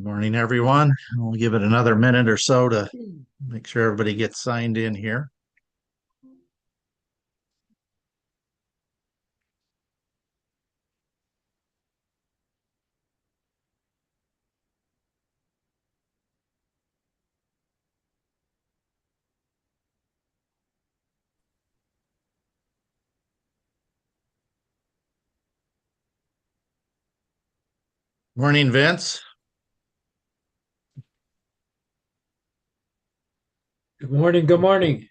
Morning, everyone. We'll give it another minute or so to make sure everybody gets signed in here. Morning, Vince. Good morning. Good morning.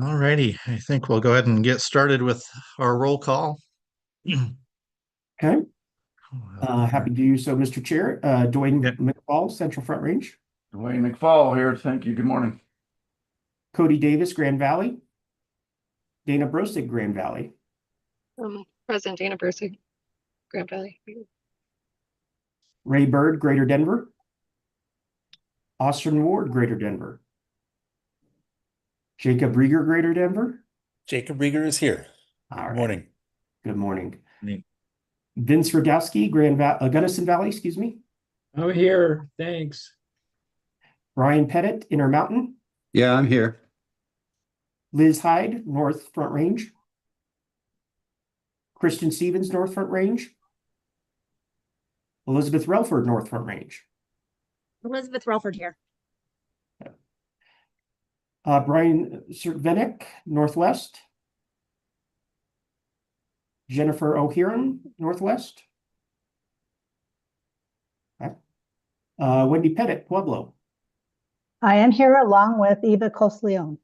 All righty. I think we'll go ahead and get started with our roll call. Okay. Happy to do so, Mr. Chair. Dwayne McFall, Central Front Range. Dwayne McFall here. Thank you. Good morning. Cody Davis, Grand Valley. Dana Brosig, Grand Valley. President Dana Brosig, Grand Valley. Ray Bird, Greater Denver. Austin Ward, Greater Denver. Jacob Rieger, Greater Denver. Jacob Rieger is here. All right. Morning. Good morning. Morning. Vince Radowski, Gunnison Valley, excuse me. I'm here. Thanks. Brian Pettit, Intermountain. Yeah, I'm here. Liz Hyde, North Front Range. Christian Stevens, North Front Range. Elizabeth Relford, North Front Range. Elizabeth Relford here. Brian Cervenek, Northwest. Jennifer O'Hearn, Northwest. Okay. Wendy Pettit, Pueblo. I am here along with Eva Cosleon.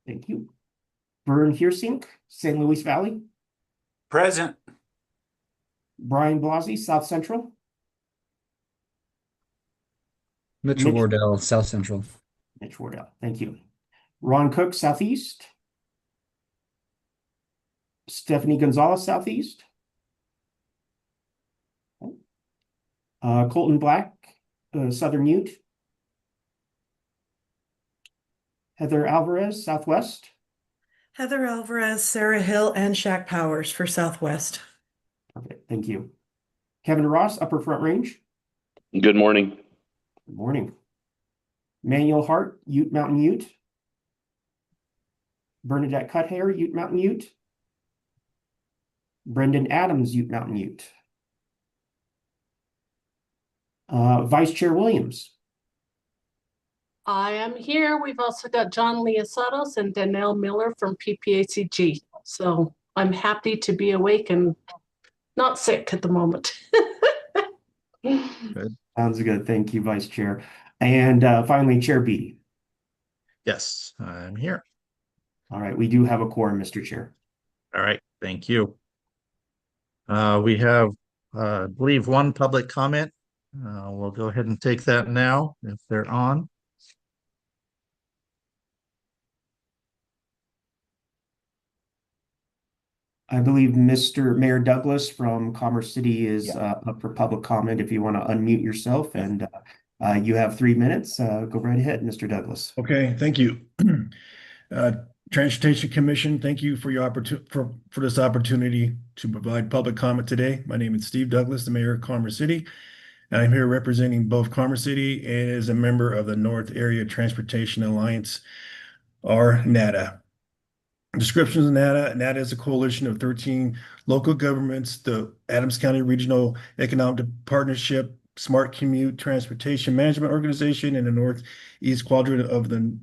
Thank you. Vern Heersink, San Luis Valley. Present. Brian Blasi, South Central. Mitchell Wardell, South Central. Mitch Wardell, thank you. Ron Cook, Southeast. Stephanie Gonzalez, Southeast. Colton Black, Southern Ute. Heather Alvarez, Southwest. Heather Alvarez, Sarah Hill, and Shaq Powers for Southwest. Okay, thank you. Kevin Ross, Upper Front Range. Good morning. Good morning. Manuel Hart, Ute Mountain Ute. Bernadette Cuthair, Ute Mountain Ute. Brendan Adams, Ute Mountain Ute. Vice Chair Williams. I am here. We've also got John Leosatos and Danelle Miller from PPACG. So I'm happy to be awake and not sick at the moment. Good. Sounds good. Thank you, Vice Chair. And finally, Chair Beatty. Yes, I'm here. All right, we do have a quorum, Mr. Chair. All right, thank you. We have, I believe, one public comment. We'll go ahead and take that now if they're on. I believe Mr. Mayor Douglas from Commerce City is up for public comment. If you want to unmute yourself, and you have 3 minutes. Go right ahead, Mr. Douglas. Okay, thank you. Transportation Commission, thank you for your for this opportunity to provide public comment today. My name is Steve Douglas, the mayor of Commerce City. And I'm here representing both Commerce City and as a member of the North Area Transportation Alliance, or NATA. Descriptions of NATA. NATA is a coalition of 13 local governments, the Adams County Regional Economic Partnership, Smart Commute Transportation Management Organization in the Northeast quadrant of the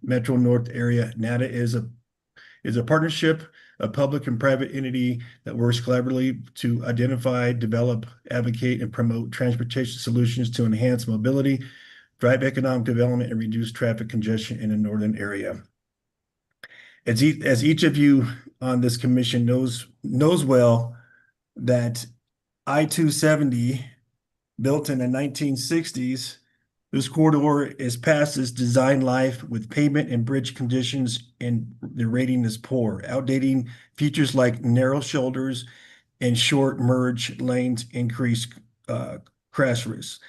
Metro North area. NATA is a partnership, a public and private entity that works collaboratively to identify, develop, advocate, and promote transportation solutions to enhance mobility, drive economic development, and reduce traffic congestion in the northern area. As each of you on this commission knows well, that I-270, built in the 1960s. This corridor is past its design life with pavement and bridge conditions, and the rating is poor. Outdating features like narrow shoulders and short merge lanes increase crash risks.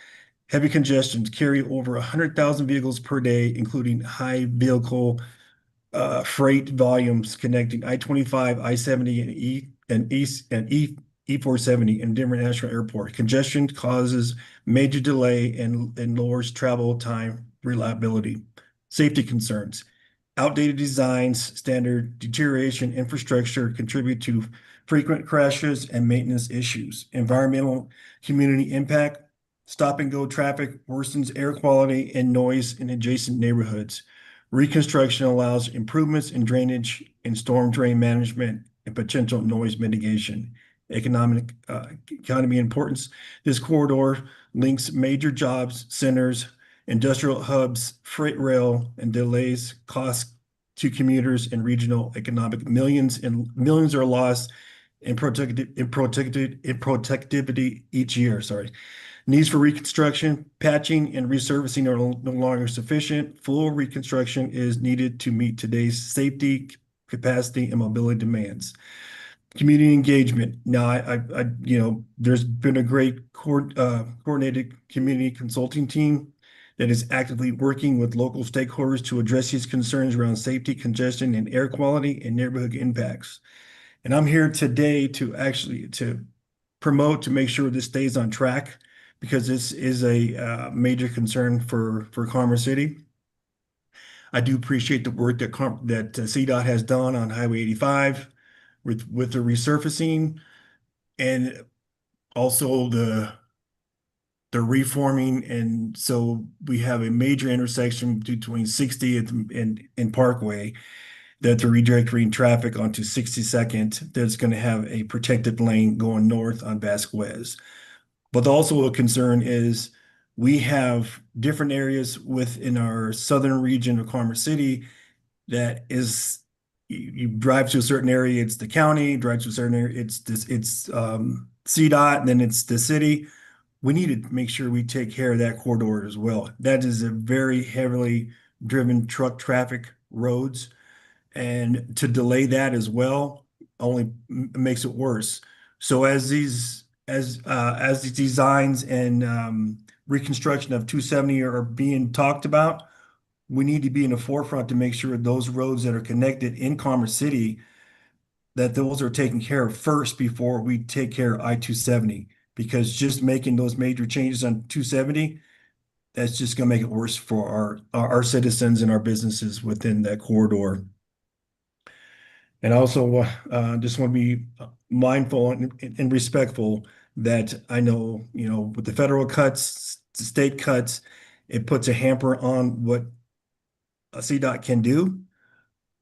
Heavy congestions carry over 100,000 vehicles per day, including high vehicle freight volumes connecting I-25, I-70, and E-470 in Denver National Airport. Congestion causes major delay and lowers travel time reliability. Safety concerns. Outdated designs, standard deterioration, infrastructure contribute to frequent crashes and maintenance issues. Environmental community impact. Stop and go traffic worsens air quality and noise in adjacent neighborhoods. Reconstruction allows improvements in drainage and storm drain management and potential noise mitigation. Economy importance. This corridor links major jobs centers, industrial hubs, freight rail, and delays costs to commuters and regional economic. Millions are lost in productivity each year. Needs for reconstruction, patching, and resurfacing are no longer sufficient. Full reconstruction is needed to meet today's safety, capacity, and mobility demands. Community engagement. Now, there's been a great coordinated community consulting team that is actively working with local stakeholders to address these concerns around safety, congestion, and air quality and neighborhood impacts. And I'm here today to promote, to make sure this stays on track, because this is a major concern for Commerce City. I do appreciate the work that CDOT has done on Highway 85 with the resurfacing, and also the reforming. And so we have a major intersection between 60th and Parkway that they're redirecting traffic onto 62nd. That's going to have a protected lane going north on Vasquez. But also a concern is we have different areas within our southern region of Commerce City that is, you drive to a certain area, it's the county, drive to a certain area, it's CDOT, and then it's the city. We need to make sure we take care of that corridor as well. That is a very heavily driven truck traffic roads, and to delay that as well only makes it worse. So as these designs and reconstruction of 270 are being talked about, we need to be in the forefront to make sure those roads that are connected in Commerce City, that those are taken care of first before we take care of I-270. Because just making those major changes on 270, that's just going to make it worse for our citizens and our businesses within that corridor. And also, just want to be mindful and respectful that I know, with the federal cuts, the state cuts, it puts a hamper on what a CDOT can do.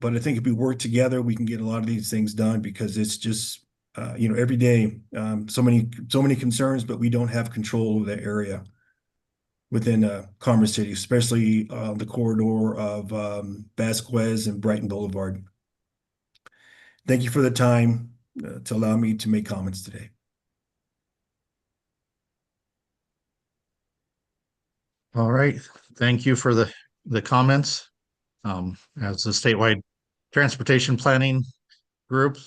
But I think if we work together, we can get a lot of these things done, because it's just, every day, so many concerns, but we don't have control of the area within Commerce City, especially the corridor of Vasquez and Brighton Boulevard. Thank you for the time to allow me to make comments today. All right, thank you for the comments. As the statewide transportation planning group,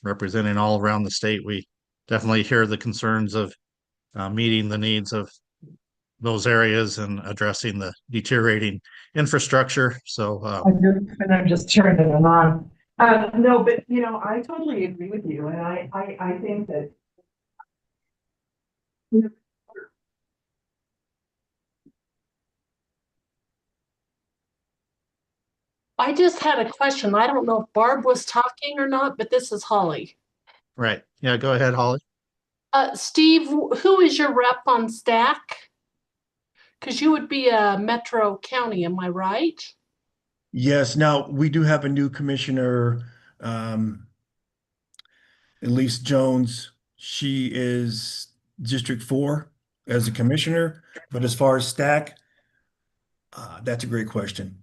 representing all around the state, we definitely hear the concerns of meeting the needs of those areas and addressing the deteriorating infrastructure. So and I'm just turning it on. No, but I totally agree with you, and I think that I just had a question. I don't know if Barb was talking or not, but this is Holly. right. Yeah, go ahead, Holly. Steve, who is your rep on STAC? Because you would be a Metro County, am I right? Yes. Now we do have a new commissioner, Elise Jones. She is District 4 as a commissioner. But as far as STAC, that's a great question.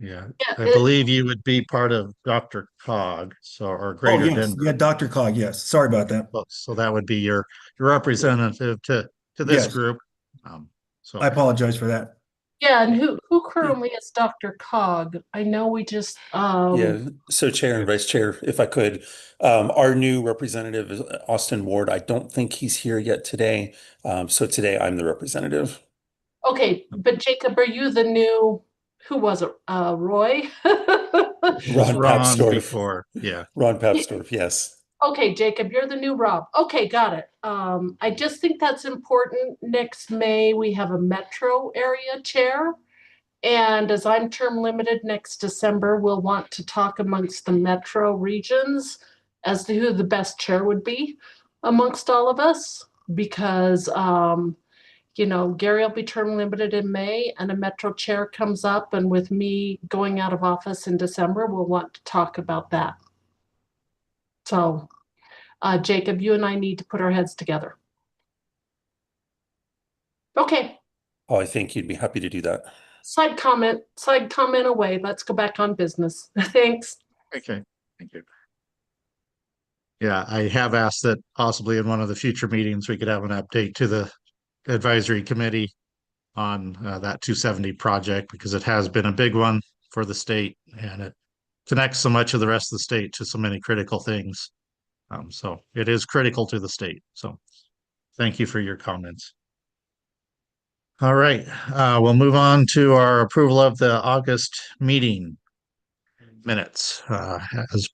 Yeah, Yeah, I believe you would be part of Dr. Cog, so, or Oh, Greater yes, Denver. yeah, Dr. Cog, yes. Sorry about that. So that would be your representative to this Yes. group. So I apologize for that. yeah, and who currently is Dr. Cog? I know we just Yeah, so Chair and Vice Chair, if I could, our new representative is Austin Ward. I don't think he's here yet today. So today I'm the representative. okay, but Jacob, are you the new, who was it? Roy? it's Ron Ron Papsdorf. before, yeah. Ron Papsdorf, yes. Okay, Jacob, you're the new Rob. Okay, got it. I just think that's important. Next May, we have a metro area chair. And as I'm term limited next December, we'll want to talk amongst the metro regions as to who the best chair would be amongst all of us. Because, Gary will be term limited in May and a metro chair comes up. And with me going out of office in December, we'll want to talk about that. So, Jacob, you and I need to put our heads together. Okay. Oh, I think you'd be happy to do that. Side comment away. Let's go back on business. Thanks. Okay, thank you. Yeah, I have asked that possibly in one of the future meetings, we could have an update to the advisory committee on that 270 project, because it has been a big one for the state and it connects so much of the rest of the state to so many critical things. So it is critical to the state. So thank you for your comments. All right, we'll move on to our approval of the August meeting minutes. As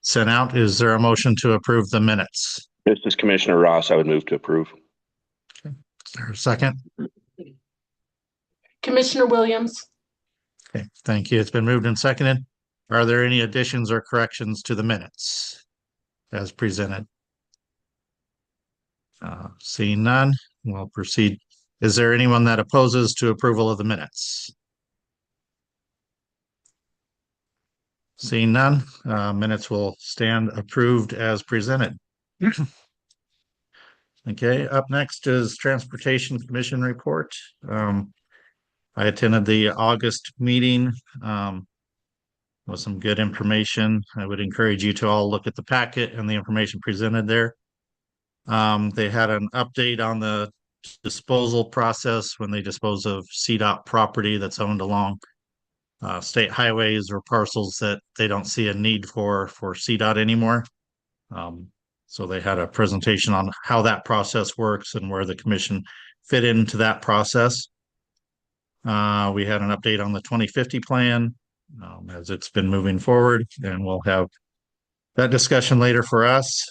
sent out, is there a motion to approve the minutes? This is Commissioner Ross. I would move to approve. Okay. Is there a second? Commissioner Williams. Okay, thank you. It's been moved and seconded. Are there any additions or corrections to the minutes as presented? Seeing none, we'll proceed. Is there anyone that opposes to approval of the minutes? Seeing none, minutes will stand approved as presented. Okay, up next is Transportation Commission report. I attended the August meeting with some good information. I would encourage you to all look at the packet and the information presented there. They had an update on the disposal process when they dispose of CDOT property that's owned along state highways or parcels that they don't see a need for CDOT anymore. So they had a presentation on how that process works and where the commission fit into that process. We had an update on the 2050 plan as it's been moving forward, and we'll have that discussion later for us.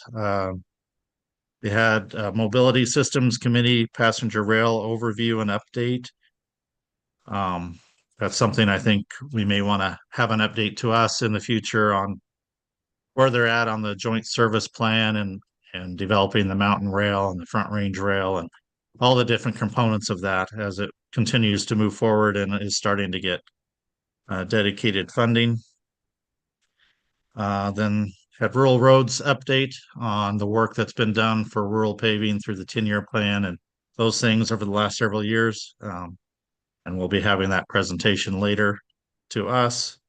They had Mobility Systems Committee Passenger Rail Overview and Update. That's something I think we may want to have an update to us in the future on where they're at on the joint service plan and developing the mountain rail and the front range rail and all the different components of that as it continues to move forward and is starting to get dedicated funding. Then had Rural Roads update on the work that's been done for rural paving through the 10-year plan and those things over the last several years. And we'll be having that presentation later to us.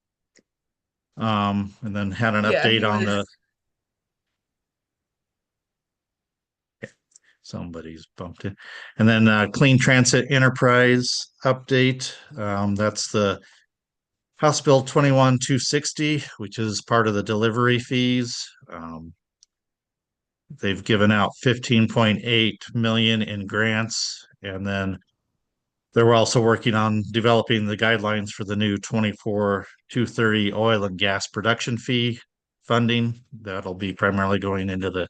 And then had an update on the somebody's bumped it. And then Clean Transit Enterprise update. That's the House Bill 21-260, which is part of the delivery fees. They've given out 15.8 million in grants, and then they're also working on developing the guidelines for the new 24-230 oil and gas production fee funding. That'll be primarily going into the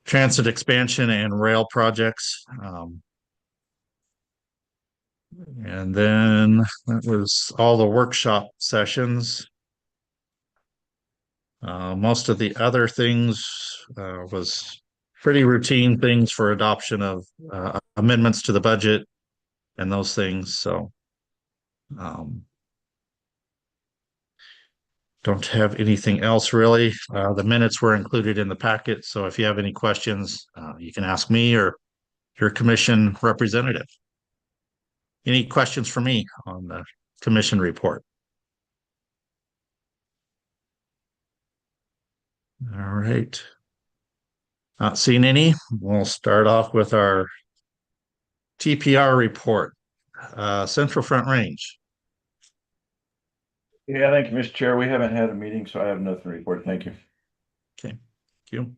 transit expansion and rail projects. And then that was all the workshop sessions. Most of the other things was pretty routine things for adoption of amendments to the budget and those things. So don't have anything else really. The minutes were included in the packet. So if you have any questions, you can ask me or your commission representative. Any questions for me on the commission report? All right. Not seeing any. We'll start off with our TPR report. Central Front Range. Yeah, thank you, Mr. Chair. We haven't had a meeting, so I have nothing to report. Thank you. Okay, thank you.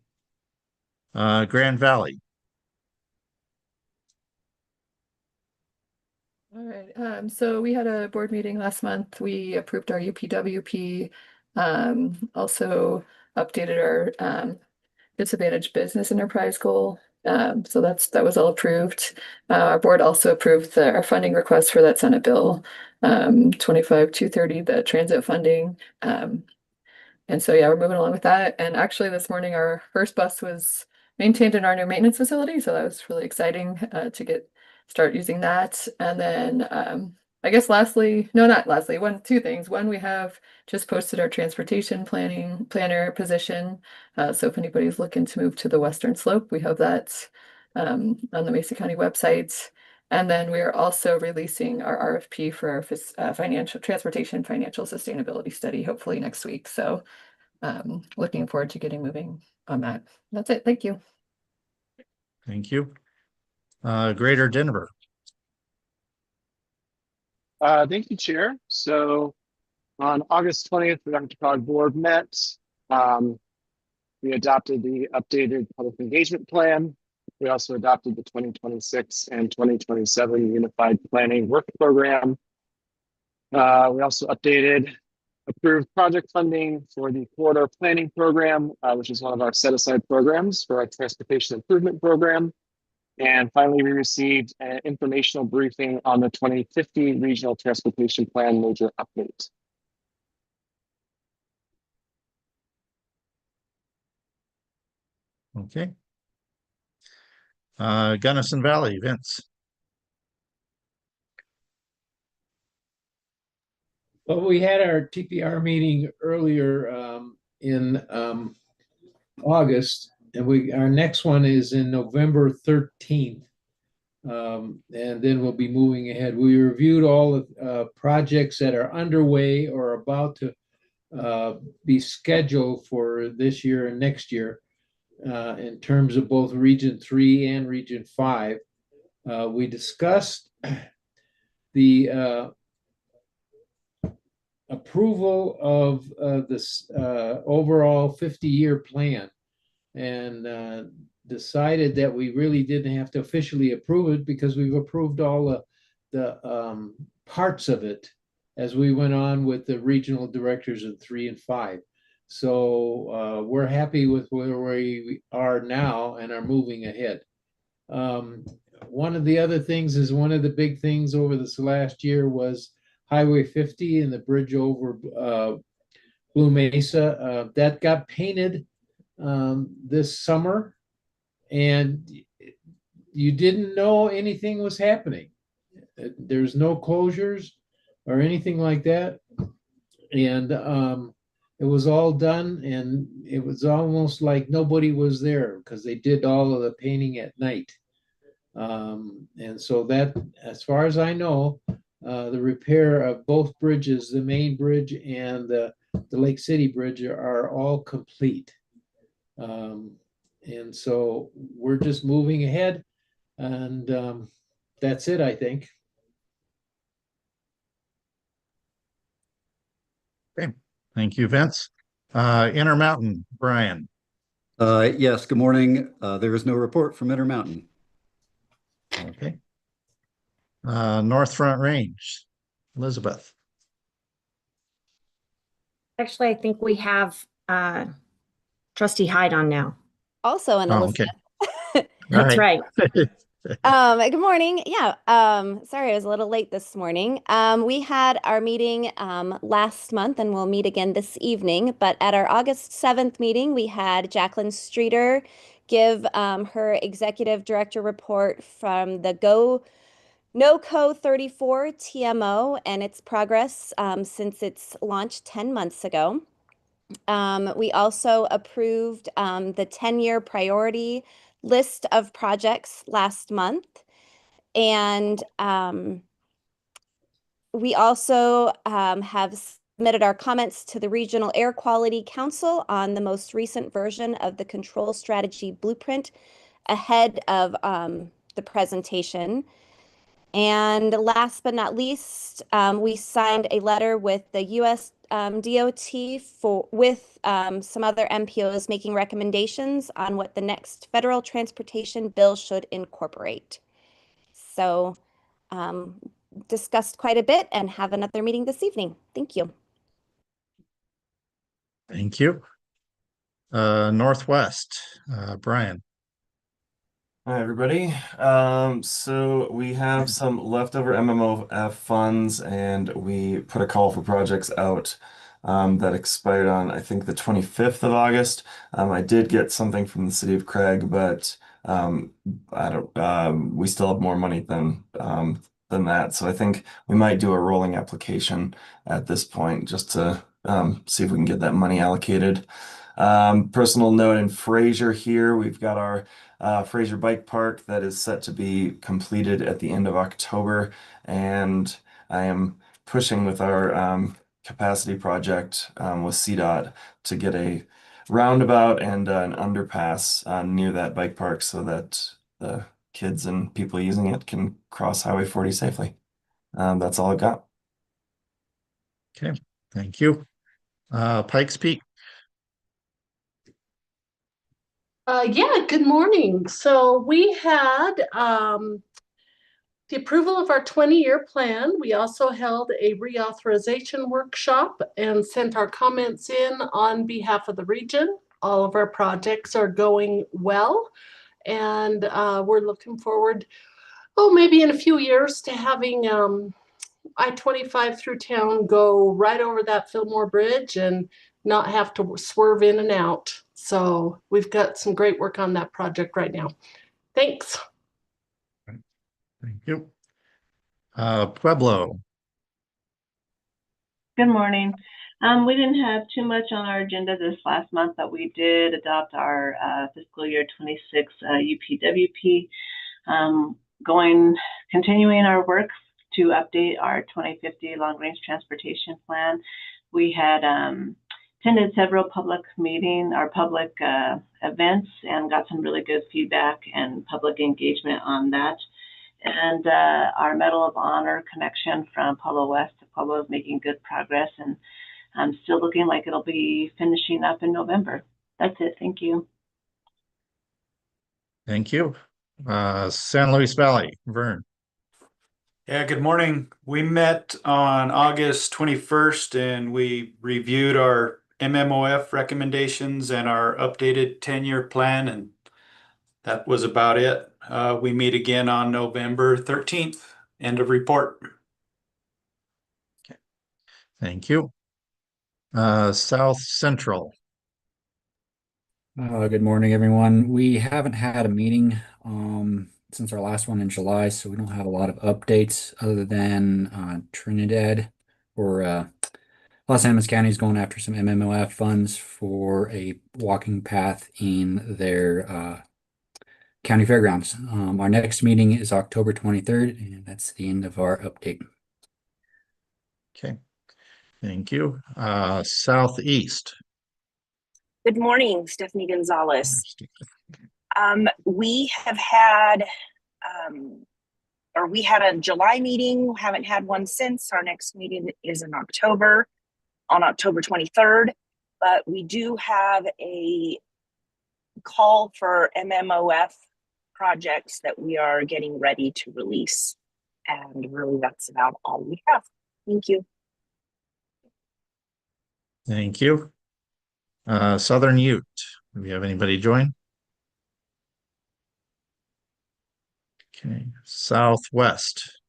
Grand Valley. All right, so we had a board meeting last month. We approved our UPWP, also updated our disadvantaged business enterprise goal. So that was all approved. Our board also approved our funding request for that Senate bill 25-230, the transit funding. And so yeah, we're moving along with that. And actually this morning our first bus was maintained in our new maintenance facility. So that was really exciting to start using that. And then I guess two things. One, we have just posted our transportation planner position. So if anybody's looking to move to the Western Slope, we have that on the Mesa County website. And then we are also releasing our RFP for our transportation financial sustainability study, hopefully next week. So looking forward to getting moving on that. That's it. Thank you. Thank you. Greater Denver. Thank you, Chair. So on August 20th, the Dr. Cog Board met. We adopted the updated public engagement plan. We also adopted the 2026 and 2027 Unified Planning Work Program. We also approved project funding for the corridor planning program, which is one of our set-aside programs for our transportation improvement program. And finally, we received an informational briefing on the 2050 Regional Transportation Plan major update. Okay. Gunnison Valley, Vince. Well, we had our TPR meeting earlier in August, and our next one is in November 13th. And then we'll be moving ahead. We reviewed all the projects that are underway or about to be scheduled for this year and next year in terms of both Region 3 and Region 5. We discussed the approval of this overall 50-year plan, and decided that we really didn't have to officially approve it because we've approved all the parts of it as we went on with the regional directors in 3 and 5. So we're happy with where we are now and are moving ahead. One of the other things is one of the big things over this last year was Highway 50 and the bridge over Blue Mesa. That got painted this summer, and you didn't know anything was happening. There's no closures or anything like that. And it was all done, and it was almost like nobody was there because they did all of the painting at night. And so that, as far as I know, the repair of both bridges, the main bridge and the Lake City Bridge, are all complete. And so we're just moving ahead, and that's it, I think. Okay, thank you, Vince. Intermountain, Brian. Yes, good morning. There is no report from Intermountain. Okay. North Front Range, Elizabeth. Actually, I think we have Trustee Hyde on now. Also an Elizabeth. Okay. That's right. Good morning. Yeah. Sorry, I was a little late this morning. We had our meeting last month, and we'll meet again this evening. But at our August 7th meeting, we had Jacqueline Streeter give her executive director report from the NOCO 34 TMO and its progress since its launch 10 months ago. We also approved the 10-year priority list of projects last month. And we also have submitted our comments to the Regional Air Quality Council on the most recent version of the control strategy blueprint ahead of the presentation. And last but not least, we signed a letter with the U.S. DOT with some other MPOs making recommendations on what the next federal transportation bill should incorporate. So discussed quite a bit and have another meeting this evening. Thank you. Thank you. Northwest, Brian. Hi, everybody. So we have some leftover MMOF funds, and we put a call for projects out that expired on, I think, the 25th of August. I did get something from the city of Craig, but I don't. We still have more money than that. So I think we might do a rolling application at this point just to see if we can get that money allocated. Personal note in Fraser here, we've got our Fraser Bike Park that is set to be completed at the end of October, and I am pushing with our capacity project with CDOT to get a roundabout and an underpass near that bike park so that the kids and people using it can cross Highway 40 safely. That's all I got. Okay, thank you. Pikes Peak. Yeah, good morning. So we had the approval of our 20-year plan. We also held a reauthorization workshop and sent our comments in on behalf of the region. All of our projects are going well, and we're looking forward, maybe in a few years to having I-25 through town go right over that Fillmore Bridge and not have to swerve in and out. So we've got some great work on that project right now. Thanks. Thank you. Pueblo. Good morning. We didn't have too much on our agenda this last month, but we did adopt our fiscal year 26 UPWP, continuing our work to update our 2050 long-range transportation plan. We had attended several public events and got some really good feedback and public engagement on that. And our Medal of Honor connection from Pueblo West to Pueblo is making good progress, and I'm still looking like it'll be finishing up in November. That's it. Thank you. Thank you. San Luis Valley, Vern. Yeah, good morning. We met on August 21st and we reviewed our MMOF recommendations and our updated 10-year plan, and that was about it. We meet again on November 13th. End of report. Okay. Thank you. South Central. Good morning, everyone. We haven't had a meeting since our last one in July, so we don't have a lot of updates other than Trinidad or Los Angeles County is going after some MMOF funds for a walking path in their county fairgrounds. Our next meeting is October 23rd, and that's the end of our update. Okay, thank you. Southeast. Good morning, Stephanie Gonzalez. We have had, we had a July meeting, haven't had one since. Our next meeting is in October, on October 23rd, but we do have a call for MMOF projects that we are getting ready to release. And really that's about all we have. Thank you. Thank you. Southern Ute. Do we have anybody join? Okay. Southwest.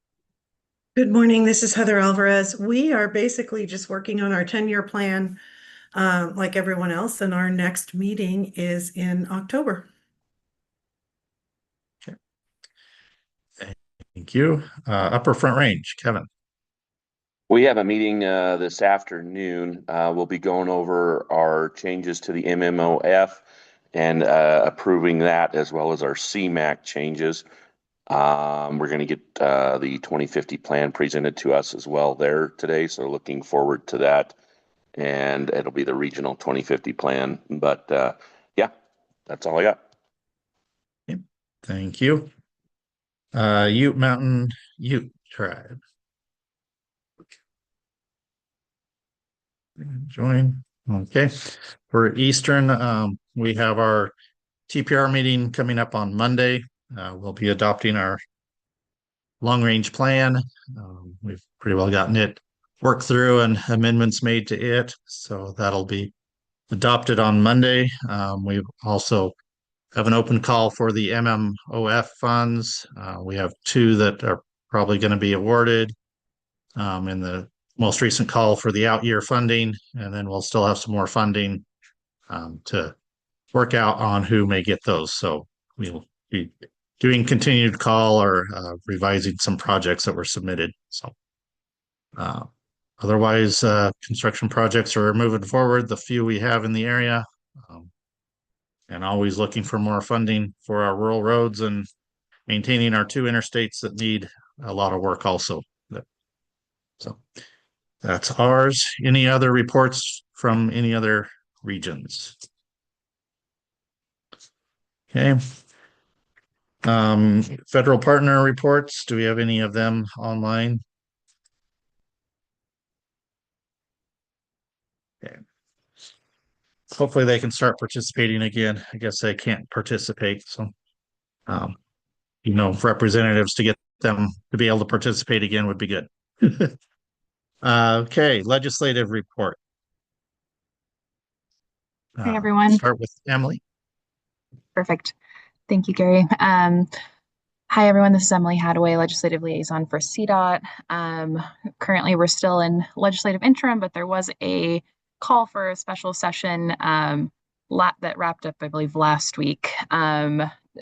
Good morning. This is Heather Alvarez. We are basically just working on our 10-year plan like everyone else, and our next meeting is in October. Okay. Thank you. Upper Front Range, Kevin. We have a meeting this afternoon. We'll be going over our changes to the MMOF and approving that, as well as our CMAQ changes. We're going to get the 2050 plan presented to us as well there today. So looking forward to that. And it'll be the regional 2050 plan. But yeah, that's all I got. Thank you. Ute Mountain Ute Tribe. Join. Okay. For Eastern, we have our TPR meeting coming up on Monday. We'll be adopting our long-range plan. We've pretty well gotten it worked through and amendments made to it. So that'll be adopted on Monday. We also have an open call for the MMOF funds. We have 2 that are probably going to be awarded in the most recent call for the out-year funding, and then we'll still have some more funding to work out on who may get those. So we'll be doing continued call or revising some projects that were submitted. So otherwise, construction projects are moving forward, the few we have in the area, and always looking for more funding for our rural roads and maintaining our 2 interstates that need a lot of work also. So that's ours. Any other reports from any other regions? Okay. Federal partner reports. Do we have any of them online? Okay. Hopefully they can start participating again. I guess they can't participate. So, representatives to get them to be able to participate again would be good. Okay, legislative report. Hey, everyone. Start with Emily. Perfect. Thank you, Gary. Hi, everyone. This is Emily Hadaway, Legislative Liaison for CDOT. Currently, we're still in legislative interim, but there was a call for a special session that wrapped up, I believe, last week.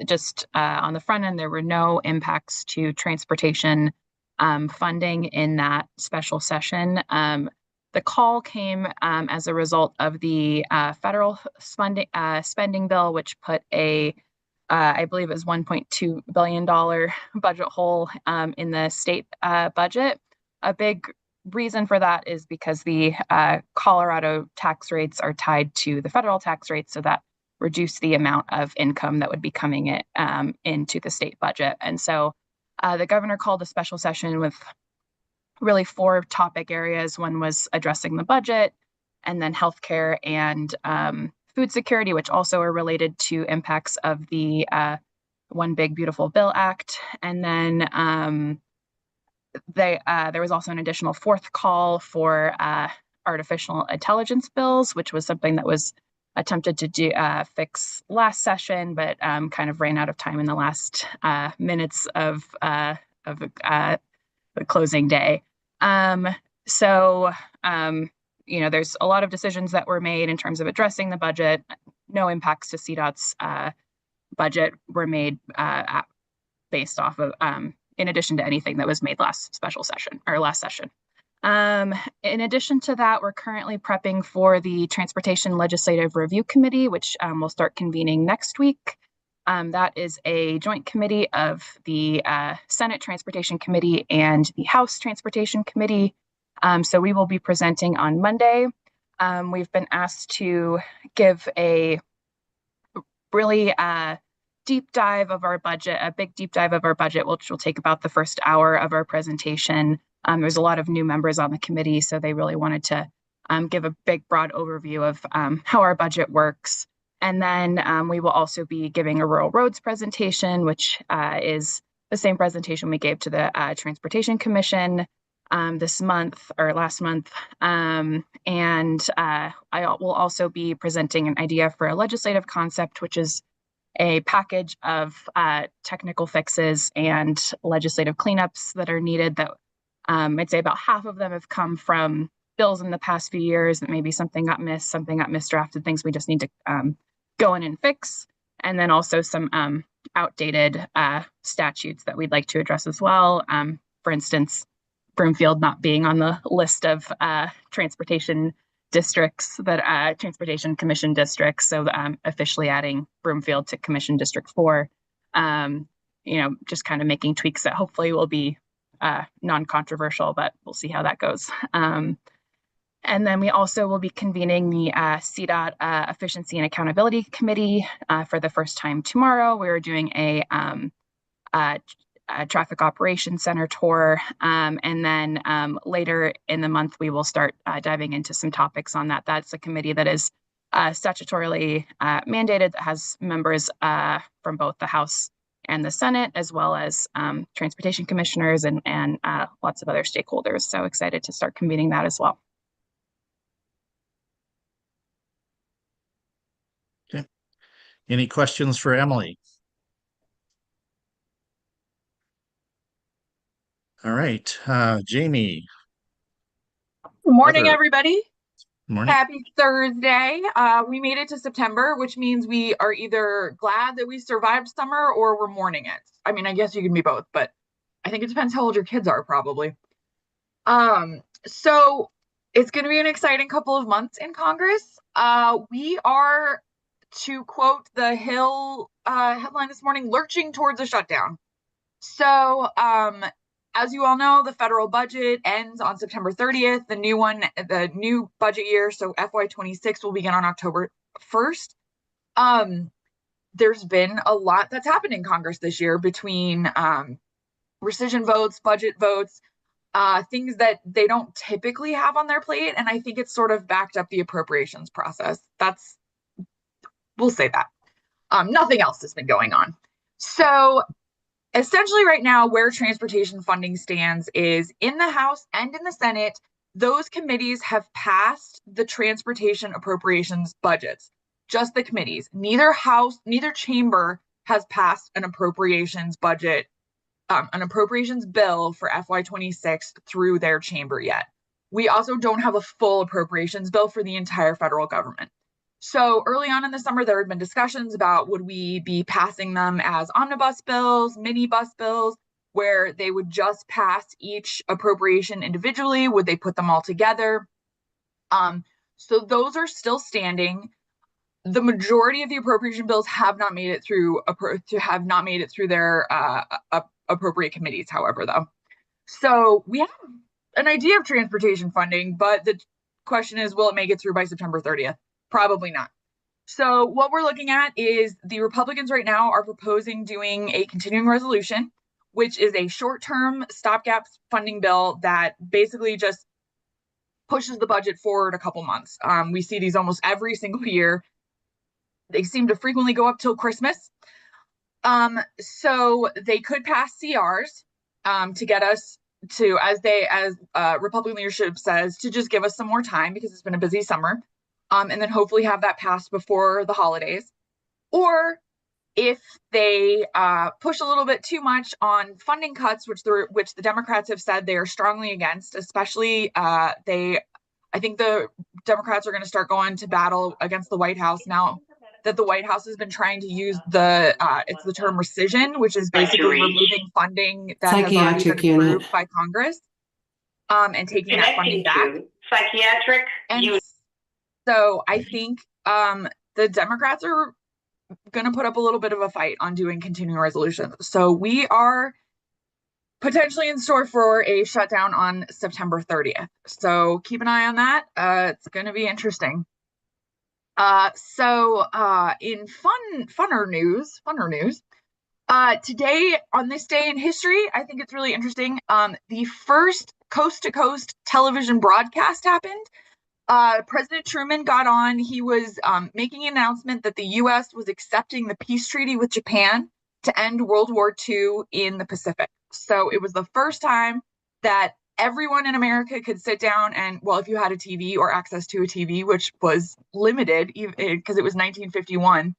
Just on the front end, there were no impacts to transportation funding in that special session. The call came as a result of the federal spending bill, which put I believe it was $1.2 billion budget hole in the state budget. A big reason for that is because the Colorado tax rates are tied to the federal tax rates, so that reduced the amount of income that would be coming into the state budget. And so the governor called a special session with really 4 topic areas. One was addressing the budget, and then healthcare and food security, which also are related to impacts of the One Big Beautiful Bill Act. And then there was also an additional 4th call for artificial intelligence bills, which was something that was attempted to fix last session, but kind of ran out of time in the last minutes of the closing day. There's a lot of decisions that were made in terms of addressing the budget. No impacts to CDOT's budget were made based off of, in addition to anything that was made last session. In addition to that, we're currently prepping for the Transportation Legislative Review Committee, which will start convening next week. That is a joint committee of the Senate Transportation Committee and the House Transportation Committee. So we will be presenting on Monday. We've been asked to give a really deep dive of our budget, a big deep dive of our budget, which will take about the first hour of our presentation. There's a lot of new members on the committee, so they really wanted to give a big, broad overview of how our budget works. And then we will also be giving a rural roads presentation, which is the same presentation we gave to the Transportation Commission last month. I will also be presenting an idea for a legislative concept, which is a package of technical fixes and legislative cleanups that are needed that I'd say about half of them have come from bills in the past few years that maybe something got misdrafted, things we just need to go in and fix. And then also some outdated statutes that we'd like to address as well. For instance, Broomfield not being on the list of transportation districts, that Transportation Commission districts. So officially adding Broomfield to Commission District 4. just kind of making tweaks that hopefully will be non-controversial, but we'll see how that goes. And then we also will be convening the CDOT Efficiency and Accountability Committee for the first time tomorrow. We're doing a traffic operations center tour. And then later in the month, we will start diving into some topics on that. That's a committee that is statutorily mandated, that has members from both the House and the Senate, as well as transportation commissioners and lots of other stakeholders. So excited to start convening that as well. Okay. Any questions for Emily? All right, Jamie. Good morning, Heather. everybody. Morning. Happy Thursday. We made it to September, which means we are either glad that we survived summer or we're mourning it. I mean, I guess you can be both, but I think it depends how old your kids are, probably. So it's going to be an exciting couple of months in Congress. We are, to quote the Hill headline this morning, lurching towards a shutdown. So, as you all know, the federal budget ends on September 30th. The new budget year, so FY26, will begin on October 1st. There's been a lot that's happened in Congress this year between rescission votes, budget votes, things that they don't typically have on their plate. And I think it's sort of backed up the appropriations process. We'll say that. Nothing else has been going on. So essentially right now, where transportation funding stands is in the House and in the Senate, those committees have passed the transportation appropriations budgets, just the committees. Neither chamber has passed an appropriations budget, an appropriations bill for FY26 through their chamber yet. We also don't have a full appropriations bill for the entire federal government. So early on in the summer, there had been discussions about would we be passing them as omnibus bills, mini bus bills, where they would just pass each appropriation individually? Would they put them all together? So those are still standing. The majority of the appropriation bills have not made it through their appropriate committees, however, though. So we have an idea of transportation funding, but the question is, will it make it through by September 30th? Probably not. So what we're looking at is the Republicans right now are proposing doing a continuing resolution, which is a short-term stopgap funding bill that basically just pushes the budget forward a couple months. We see these almost every single year. They seem to frequently go up till Christmas. So they could pass CRs to get us to, as Republican leadership says, to just give us some more time because it's been a busy summer. And then hopefully have that passed before the holidays. Or if they push a little bit too much on funding cuts, which the Democrats have said they are strongly against, especially I think the Democrats are going to start going to battle against the White House now that the White House has been trying to use it's the term rescission, which is basically removing funding that has already been approved by Congress and taking that funding back. Psychiatric. So I think the Democrats are going to put up a little bit of a fight on doing continuing resolutions. So we are potentially in store for a shutdown on September 30th. So keep an eye on that. It's going to be interesting. So in funner news, today on this day in history, I think it's really interesting. The first coast-to-coast television broadcast happened. President Truman got on. He was making an announcement that the U.S. was accepting the peace treaty with Japan to end World War II in the Pacific. So it was the first time that everyone in America could sit down and, well, if you had a TV or access to a TV, which was limited because it was 1951,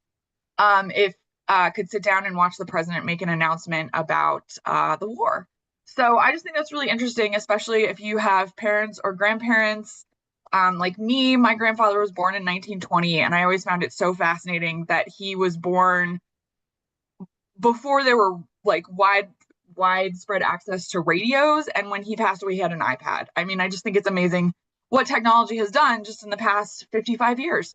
could sit down and watch the president make an announcement about the war. So I just think that's really interesting, especially if you have parents or grandparents. Like me, my grandfather was born in 1920, and I always found it so fascinating that he was born before there were like widespread access to radios, and when he passed away, he had an iPad. I mean, I just think it's amazing what technology has done just in the past 55 years.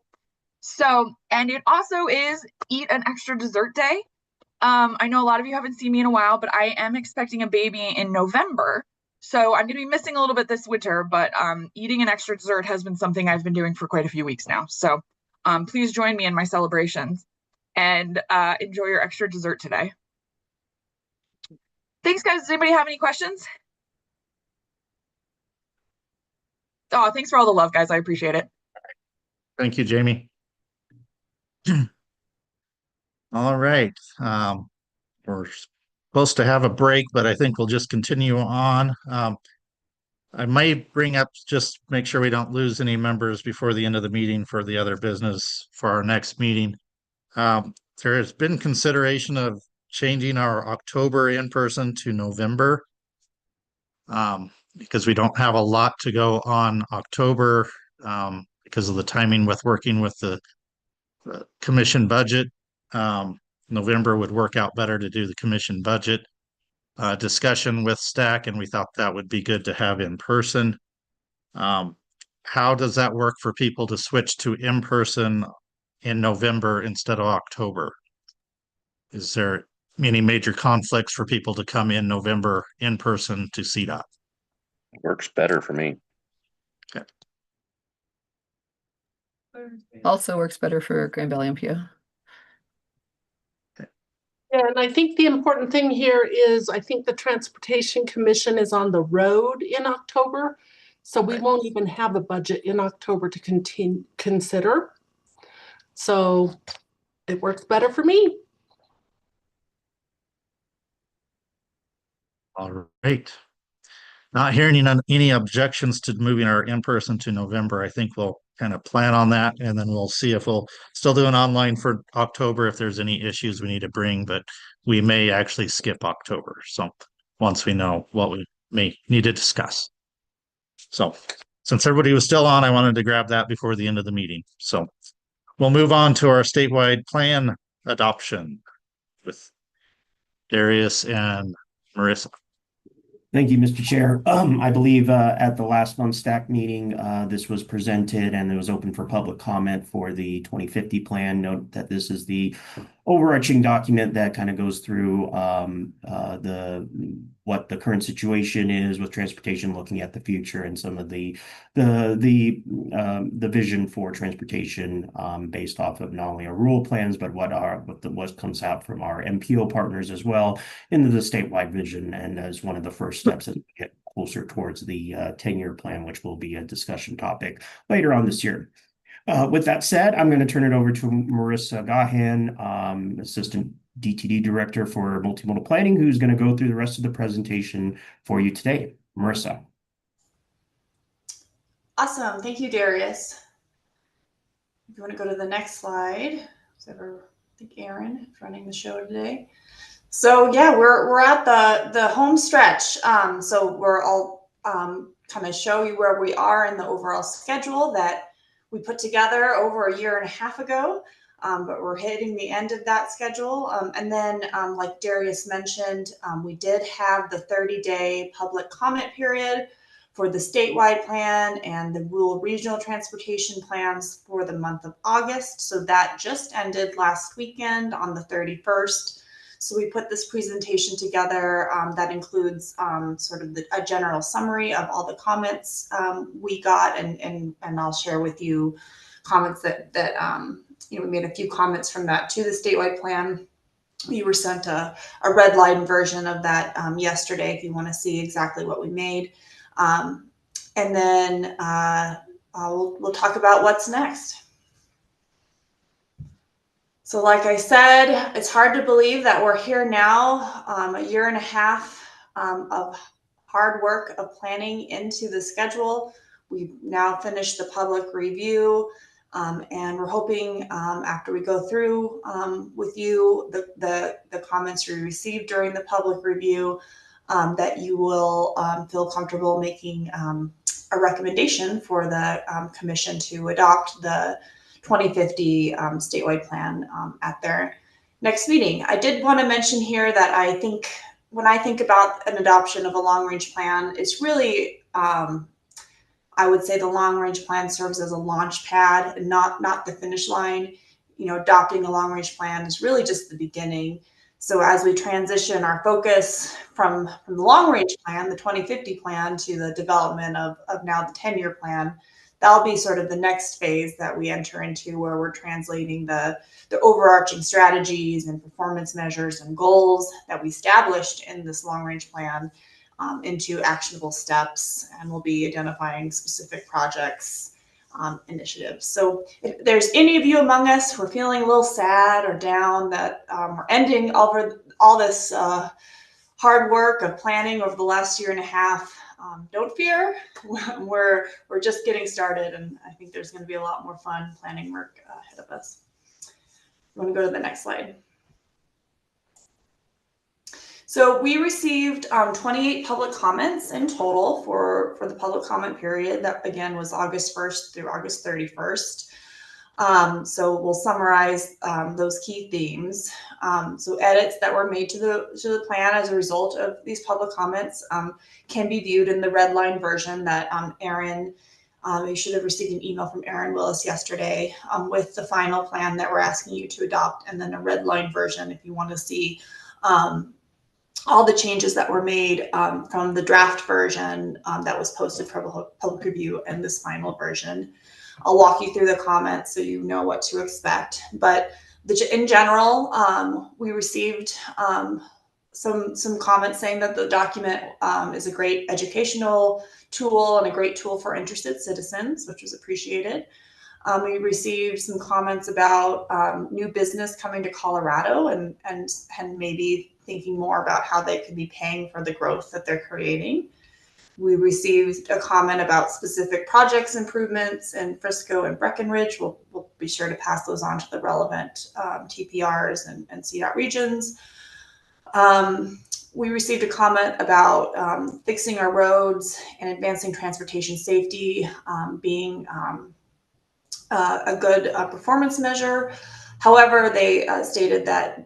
So, and it also is Eat an Extra Dessert Day. I know a lot of you haven't seen me in a while, but I am expecting a baby in November. So I'm going to be missing a little bit this winter, but eating an extra dessert has been something I've been doing for quite a few weeks now. So please join me in my celebrations and enjoy your extra dessert today. Thanks, guys. Does anybody have any questions? Oh, thanks for all the love, guys. I appreciate it. Thank you, Jamie. All right. We're supposed to have a break, but I think we'll just continue on. I might bring up, just make sure we don't lose any members before the end of the meeting for the other business for our next meeting. There has been consideration of changing our October in-person to November, because we don't have a lot to go on October, because of the timing with working with the commission budget. November would work out better to do the commission budget discussion with STAC, and we thought that would be good to have in person. How does that work for people to switch to in-person in November instead of October? Is there any major conflicts for people to come in November in person to CDOT? Works better for me. Okay. Also works better for Grand Valley MPO. And I think the important thing here is I think the Transportation Commission is on the road in October. So we won't even have a budget in October to consider. So it works better for me. All right. Not hearing any objections to moving our in-person to November. I think we'll kind of plan on that, and then we'll see if we'll still do an online for October if there's any issues we need to bring, but we may actually skip October. So once we know what we may need to discuss. So since everybody was still on, I wanted to grab that before the end of the meeting. So we'll move on to our statewide plan adoption with Darius and Marissa. Thank you, Mr. Chair. I believe at the last month's STAC meeting, this was presented and it was open for public comment for the 2050 plan. Note that this is the overarching document that kind of goes through what the current situation is with transportation, looking at the future and some of the vision for transportation based off of not only our rural plans, but what comes out from our MPO partners as well into the statewide vision, and as one of the first steps as we get closer towards the 10-year plan, which will be a discussion topic later on this year. With that said, I'm going to turn it over to Marissa Gahan, Assistant DTD Director for Multimodal Planning, who's going to go through the rest of the presentation for you today. Marissa. Awesome. Thank you, Darius. If you want to go to the next slide. I think Aaron is running the show today. So yeah, we're at the home stretch. So I'll kind of show you where we are in the overall schedule that we put together over a year and a half ago, but we're hitting the end of that schedule. And then, like Darius mentioned, we did have the 30-day public comment period for the statewide plan and the rural regional transportation plans for the month of August. So that just ended last weekend on the 31st. So we put this presentation together that includes sort of a general summary of all the comments we got, and I'll share with you comments that we made a few comments from that to the statewide plan. We were sent a red line version of that yesterday if you want to see exactly what we made. And then we'll talk about what's next. So like I said, it's hard to believe that we're here now, a year and a half of hard work of planning into the schedule. We've now finished the public review, and we're hoping after we go through with you the comments we received during the public review, that you will feel comfortable making a recommendation for the commission to adopt the 2050 statewide plan at their next meeting. I did want to mention here that I think when I think about an adoption of a long-range plan, it's really, I would say the long-range plan serves as a launch pad and not the finish line. You know, adopting a long-range plan is really just the beginning. So as we transition our focus from the long range plan, the 2050 plan, to the development of now the 10-year plan, that'll be sort of the next phase that we enter into, where we're translating the overarching strategies and performance measures and goals that we established in this long range plan into actionable steps, and we'll be identifying specific projects, initiatives. So if there's any of you among us who are feeling a little sad or down that we're ending all this hard work of planning over the last year and a half, don't fear. We're just getting started, and I think there's going to be a lot more fun planning work ahead of us. You want to go to the next slide? So we received 28 public comments in total for the public comment period. That again was August 1st through August 31st. So we'll summarize those key themes. So edits that were made to the plan as a result of these public comments can be viewed in the red line version that Erin, you should have received an email from Erin Willis yesterday with the final plan that we're asking you to adopt, and then a red line version if you want to see all the changes that were made from the draft version that was posted for public review and this final version. I'll walk you through the comments so you know what to expect. But in general, we received some comments saying that the document is a great educational tool and a great tool for interested citizens, which was appreciated. We received some comments about new business coming to Colorado and maybe thinking more about how they could be paying for the growth that they're creating. We received a comment about specific projects improvements in Frisco and Breckenridge. We'll be sure to pass those on to the relevant TPRs and CDOT regions. We received a comment about fixing our roads and advancing transportation safety being a good performance measure. However, they stated that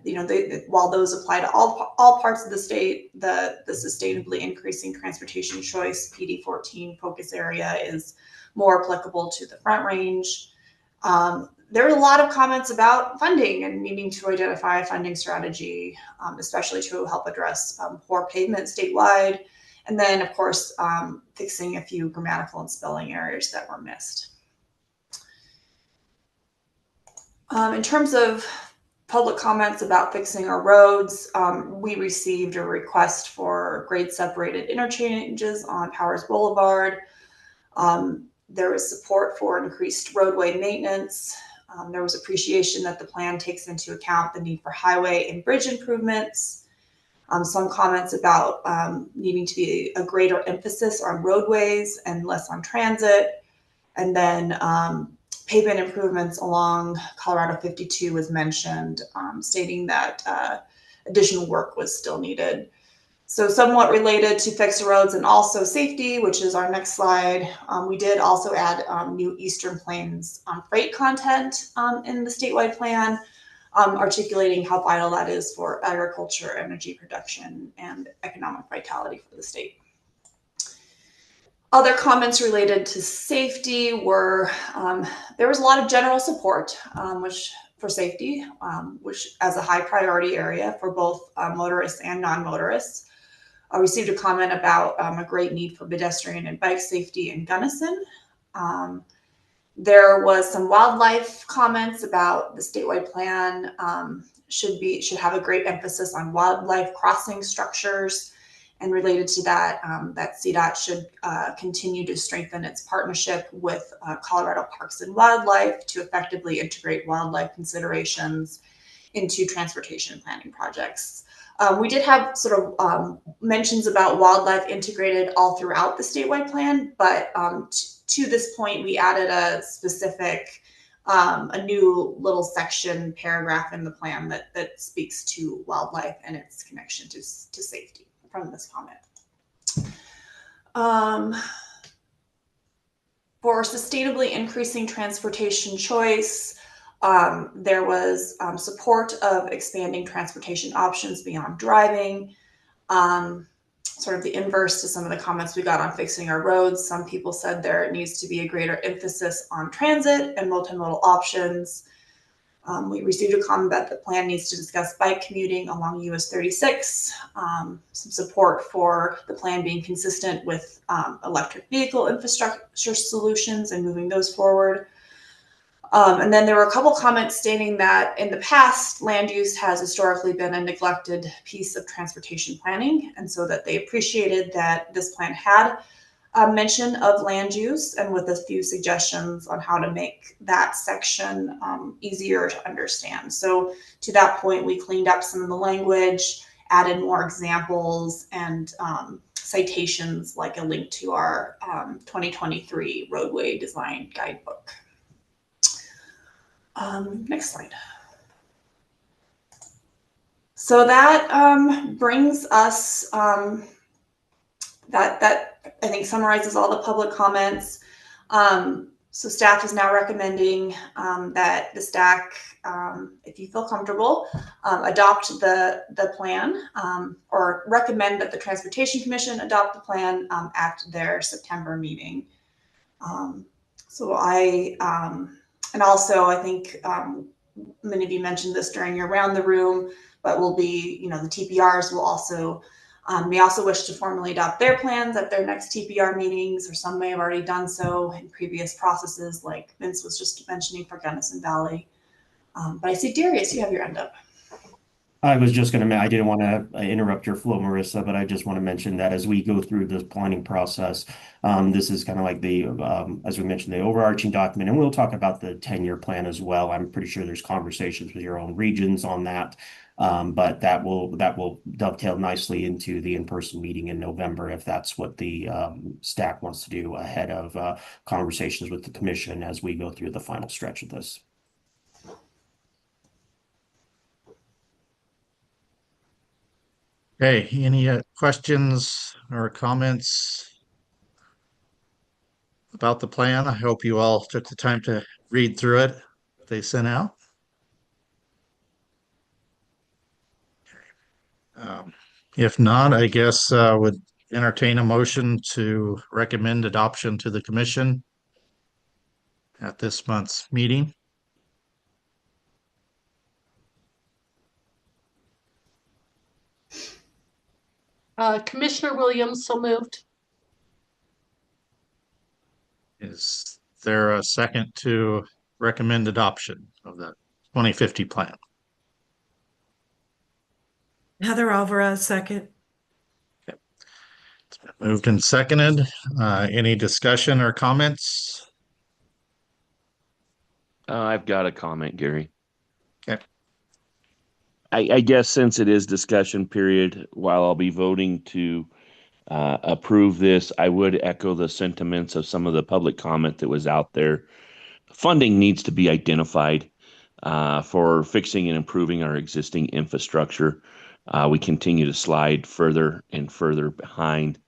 while those apply to all parts of the state, the sustainably increasing transportation choice PD14 focus area is more applicable to the Front Range. There were a lot of comments about funding and needing to identify a funding strategy, especially to help address poor pavement statewide, and then of course fixing a few grammatical and spelling errors that were missed. In terms of public comments about fixing our roads, we received a request for grade separated interchanges on Powers Boulevard. There was support for increased roadway maintenance. There was appreciation that the plan takes into account the need for highway and bridge improvements. Some comments about needing to be a greater emphasis on roadways and less on transit. And then pavement improvements along Colorado 52 was mentioned, stating that additional work was still needed. So somewhat related to fixed roads and also safety, which is our next slide, we did also add new Eastern Plains freight content in the statewide plan, articulating how vital that is for agriculture, energy production, and economic vitality for the state. Other comments related to safety were, there was a lot of general support for safety, which as a high priority area for both motorists and non-motorists. I received a comment about a great need for pedestrian and bike safety in Gunnison. There was some wildlife comments about the statewide plan should have a great emphasis on wildlife crossing structures. And related to that, that CDOT should continue to strengthen its partnership with Colorado Parks and Wildlife to effectively integrate wildlife considerations into transportation planning projects. We did have sort of mentions about wildlife integrated all throughout the statewide plan, but to this point, we added a specific, a new little section paragraph in the plan that speaks to wildlife and its connection to safety from this comment. For sustainably increasing transportation choice, there was support of expanding transportation options beyond driving, sort of the inverse to some of the comments we got on fixing our roads. Some people said there needs to be a greater emphasis on transit and multimodal options. We received a comment that the plan needs to discuss bike commuting along US 36, some support for the plan being consistent with electric vehicle infrastructure solutions and moving those forward. And then there were a couple comments stating that in the past, land use has historically been a neglected piece of transportation planning, and so that they appreciated that this plan had a mention of land use and with a few suggestions on how to make that section easier to understand. So to that point, we cleaned up some of the language, added more examples and citations, like a link to our 2023 roadway design guidebook. Next slide. So that brings us, that I think summarizes all the public comments. So staff is now recommending that the STAC, if you feel comfortable, adopt the plan, or recommend that the Transportation Commission adopt the plan at their September meeting. And also I think many of you mentioned this during your round the room, but will be, the TPRs will also may also wish to formally adopt their plans at their next TPR meetings, or some may have already done so in previous processes, like Vince was just mentioning for Gunnison Valley. But I see Darius, you have your hand up. I was just going to, I didn't want to interrupt your flow, Marissa, but I just want to mention that as we go through the planning process, this is kind of like the, as we mentioned, the overarching document, and we'll talk about the 10-year plan as well. I'm pretty sure there's conversations with your own regions on that. But that will dovetail nicely into the in-person meeting in November, if that's what the STAC wants to do ahead of conversations with the commission as we go through the final stretch of this. Okay, any questions or comments about the plan? I hope you all took the time to read through it they sent out. If not, I guess would entertain a motion to recommend adoption to the commission at this month's meeting. Commissioner Williams, so moved. Is there a second to recommend adoption of the 2050 plan? Heather Alvarez, second. Okay. It's been moved and seconded. Any discussion or comments? I've got a comment, Gary. Okay. I guess since it is discussion period, while I'll be voting to approve this, I would echo the sentiments of some of the public comment that was out there. Funding needs to be identified for fixing and improving our existing infrastructure. We continue to slide further and further behind,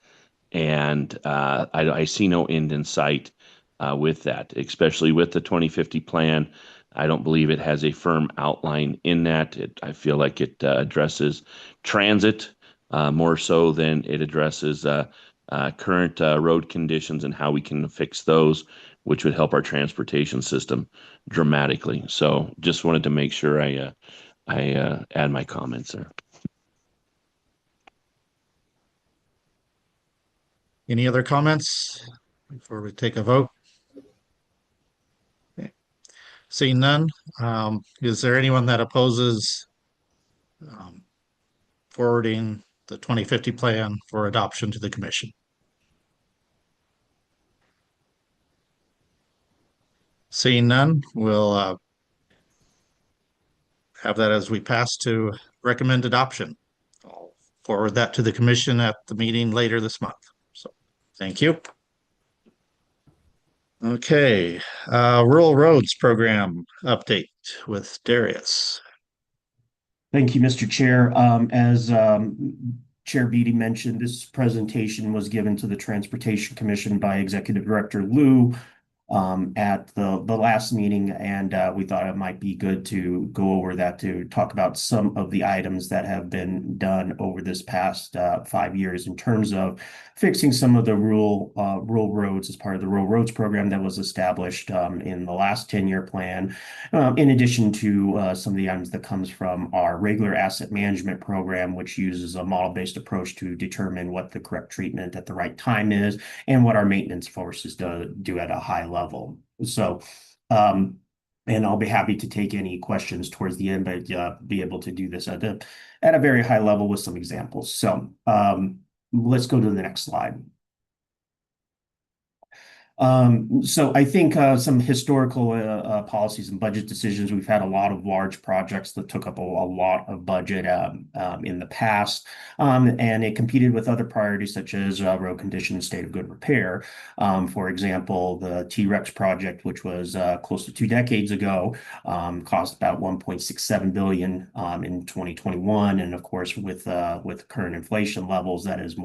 and I see no end in sight with that, especially with the 2050 plan. I don't believe it has a firm outline in that. I feel like it addresses transit more so than it addresses current road conditions and how we can fix those, which would help our transportation system dramatically. So just wanted to make sure I add my comments there. Any other comments before we take a vote? Okay. Seeing none, is there anyone that opposes forwarding the 2050 plan for adoption to the commission? Seeing none, we'll have that as we pass to recommend adoption. I'll forward that to the commission at the meeting later this month. So thank you. Okay, Rural Roads Program update with Darius. Thank you, Mr. Chair. As Chair Beatty mentioned, this presentation was given to the Transportation Commission by Executive Director Liu at the last meeting, and we thought it might be good to go over that to talk about some of the items that have been done over this past 5 years in terms of fixing some of the rural roads as part of the rural roads program that was established in the last 10-year plan, in addition to some of the items that comes from our regular asset management program, which uses a model-based approach to determine what the correct treatment at the right time is and what our maintenance forces do at a high level. So, and I'll be happy to take any questions towards the end, but be able to do this at a very high level with some examples. So let's go to the next slide. So I think some historical policies and budget decisions, we've had a lot of large projects that took up a lot of budget in the past, and it competed with other priorities such as road condition, state of good repair. For example, the T-Rex project, which was close to 2 decades ago, cost about $1.67 billion in 2021, and of course, with current inflation levels, that is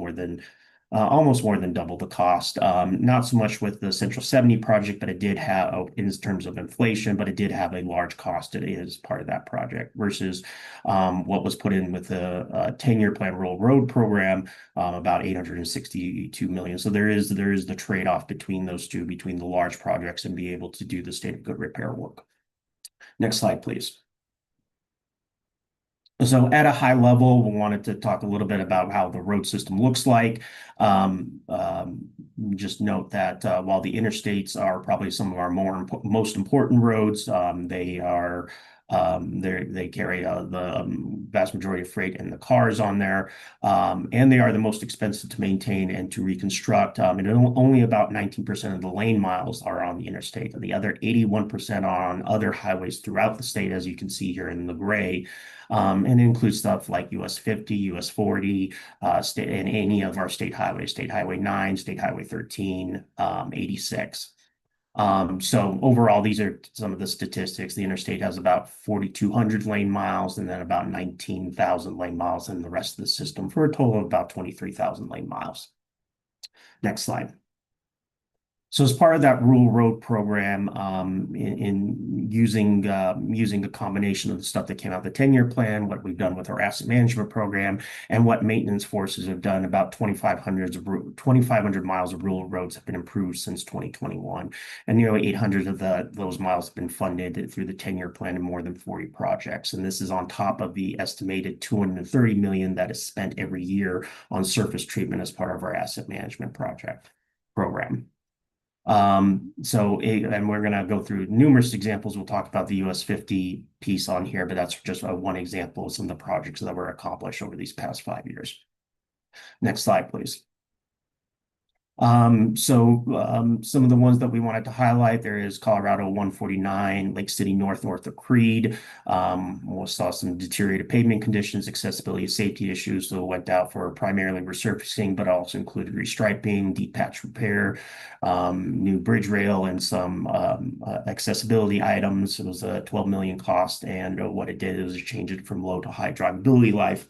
almost more than double the cost. Not so much with the Central 70 project, but it did have, in terms of inflation, but it did have a large cost as part of that project versus what was put in with the 10-year plan rural road program, about $862 million. So there is the trade-off between those two, between the large projects and be able to do the state of good repair work. Next slide, please. So at a high level, we wanted to talk a little bit about how the road system looks like. Just note that while the interstates are probably some of our most important roads, they carry the vast majority of freight and the cars on there, and they are the most expensive to maintain and to reconstruct. And only about 19% of the lane miles are on the interstate, and the other 81% are on other highways throughout the state, as you can see here in the gray. And it includes stuff like US 50, US 40, and any of our state highways, State Highway 9, State Highway 13, 86. So overall, these are some of the statistics. The interstate has about 4,200 lane miles and then about 19,000 lane miles in the rest of the system for a total of about 23,000 lane miles. Next slide. So as part of that rural road program, in using a combination of the stuff that came out of the 10-year plan, what we've done with our asset management program, and what maintenance forces have done, about 2,500 miles of rural roads have been improved since 2021, and nearly 800 of those miles have been funded through the 10-year plan in more than 40 projects. And this is on top of the estimated $230 million that is spent every year on surface treatment as part of our asset management program. And we're going to go through numerous examples. We'll talk about the US 50 piece on here, but that's just one example of some of the projects that were accomplished over these past 5 years. Next slide, please. Some of the ones that we wanted to highlight, there is Colorado 149, Lake City North of Creed. We saw some deteriorated pavement conditions, accessibility, safety issues, so it went out for primarily resurfacing, but also included restriping, deep patch repair, new bridge rail, and some accessibility items. It was a $12 million cost, and what it did was change it from low to high drivability life.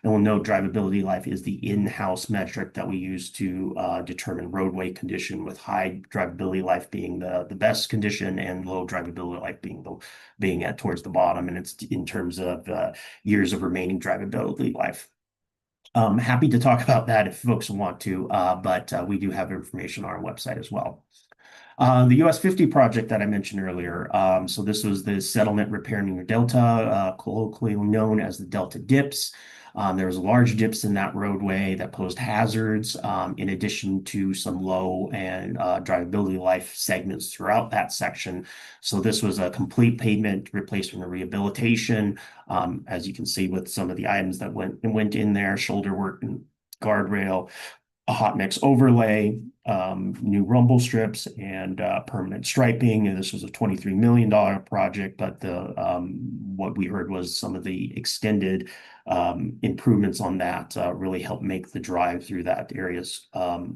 And we'll note drivability life is the in-house metric that we use to determine roadway condition, with high drivability life being the best condition and low drivability life being at towards the bottom. And it's in terms of years of remaining drivability life. Happy to talk about that if folks want to, but we do have information on our website as well. The US 50 project that I mentioned earlier, so this was the settlement repair near Delta, colloquially known as the Delta dips. There was large dips in that roadway that posed hazards, in addition to some low and drivability life segments throughout that section. So this was a complete pavement replacement and rehabilitation, as you can see with some of the items that went in there: shoulder work and guardrail, a hot mix overlay, new rumble strips, and permanent striping. And this was a $23 million project, but what we heard was some of the extended improvements on that really helped make the drive through that area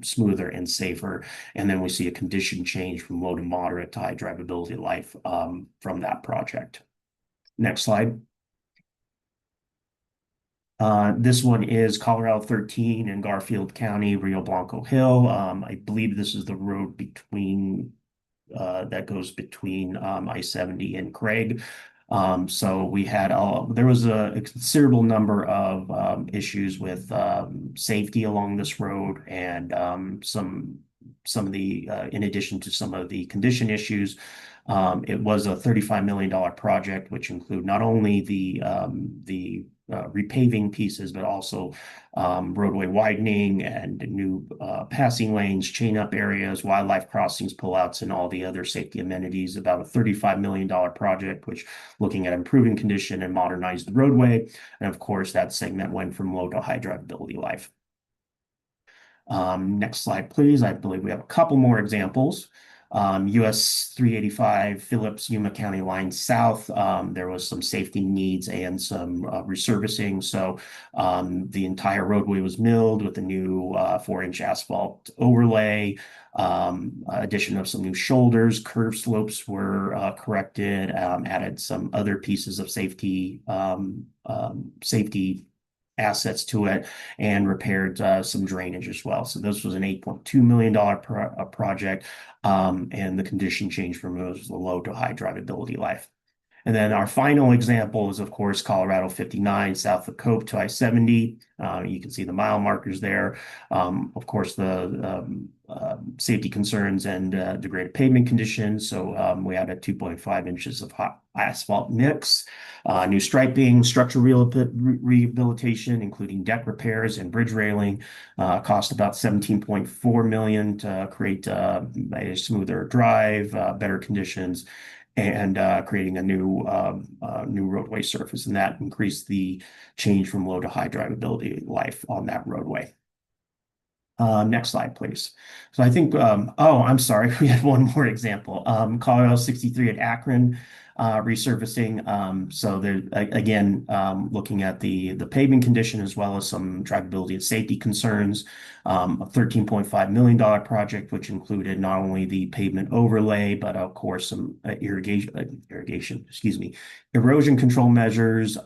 smoother and safer. And then we see a condition change from low to moderate to high drivability life from that project. Next slide. This one is Colorado 13 in Garfield County, Rio Blanco Hill. I believe this is the road between that goes between I-70 and Craig. So we had there was a considerable number of issues with safety along this road, and some of the in addition to some of the condition issues. It was a $35 million project, which include not only the repaving pieces, but also roadway widening and new passing lanes, chain up areas, wildlife crossings, pullouts, and all the other safety amenities. About a $35 million project, which looking at improving condition and modernize the roadway. And of course, that segment went from low to high drivability life. Next slide, please. I believe we have a couple more examples. US 385 Phillips Yuma County line south. There was some safety needs and some resurfacing. So the entire roadway was milled with a new 4-inch asphalt overlay. Addition of some new shoulders, curve slopes were corrected, added some other pieces of safety assets to it, and repaired some drainage as well. So this was an $8.2 million project, and the condition change from it was the low to high drivability life. And then our final example is, of course, Colorado 59 south of Cope to I-70. You can see the mile markers there. Of course, the safety concerns and degraded pavement conditions. So we had a 2.5 inches of hot asphalt mix, new striping, structural rehabilitation, including deck repairs and bridge railing. Cost about $17.4 million to create a smoother drive, better conditions, and creating a new roadway surface, and that increased the change from low to high drivability life on that roadway. Next slide, please. So I think, oh, I'm sorry, we had one more example. Colorado 63 at Akron, resurfacing. So there, again, looking at the paving condition as well as some drivability and safety concerns. A $13.5 million project, which included not only the pavement overlay, but of course some erosion control measures,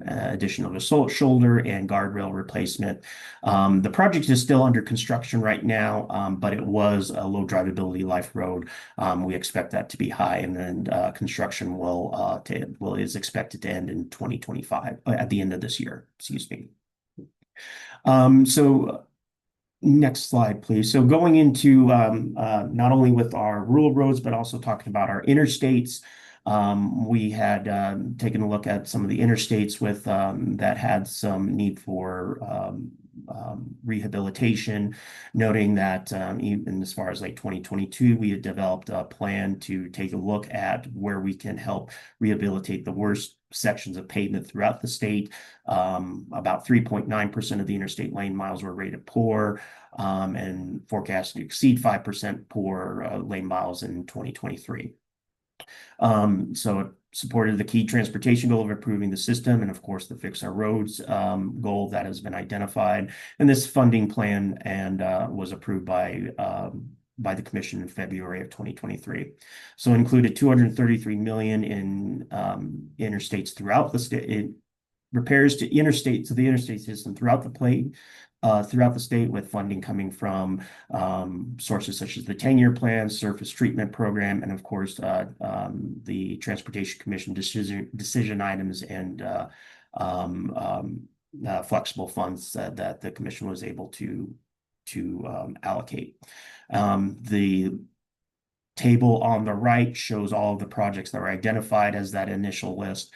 addition of a shoulder and guardrail replacement. The project is still under construction right now, but it was a low drivability life road. We expect that to be high, and then construction is expected to end in 2025, at the end of this year, excuse me. So next slide, please. So going into not only with our rural roads, but also talking about our interstates. We had taken a look at some of the interstates with that had some need for rehabilitation, noting that even as far as like 2022, we had developed a plan to take a look at where we can help rehabilitate the worst sections of pavement throughout the state. About 3.9% of the interstate lane miles were rated poor, and forecast to exceed 5% poor lane miles in 2023. So it supported the key transportation goal of improving the system, and of course the Fix Our Roads goal that has been identified. And this funding plan was approved by the commission in February of 2023. So it included $233 million in interstates throughout the state, repairs to the interstate system throughout the state, with funding coming from sources such as the 10-year plan, surface treatment program, and of course the Transportation Commission decision items and flexible funds that the commission was able to allocate. The table on the right shows all of the projects that were identified as that initial list,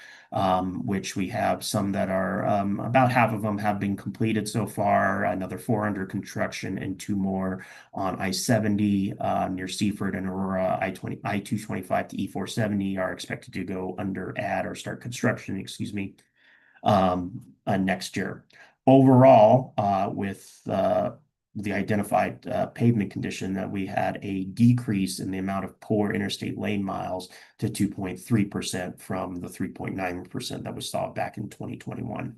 which we have some that are about half of them have been completed so far, another 4 under construction, and 2 more on I-70 near Seaford and Aurora. I-225 to E-470 are expected to go under or start construction, excuse me, next year. Overall, with the identified pavement condition, that we had a decrease in the amount of poor interstate lane miles to 2.3% from the 3.9% that we saw back in 2021.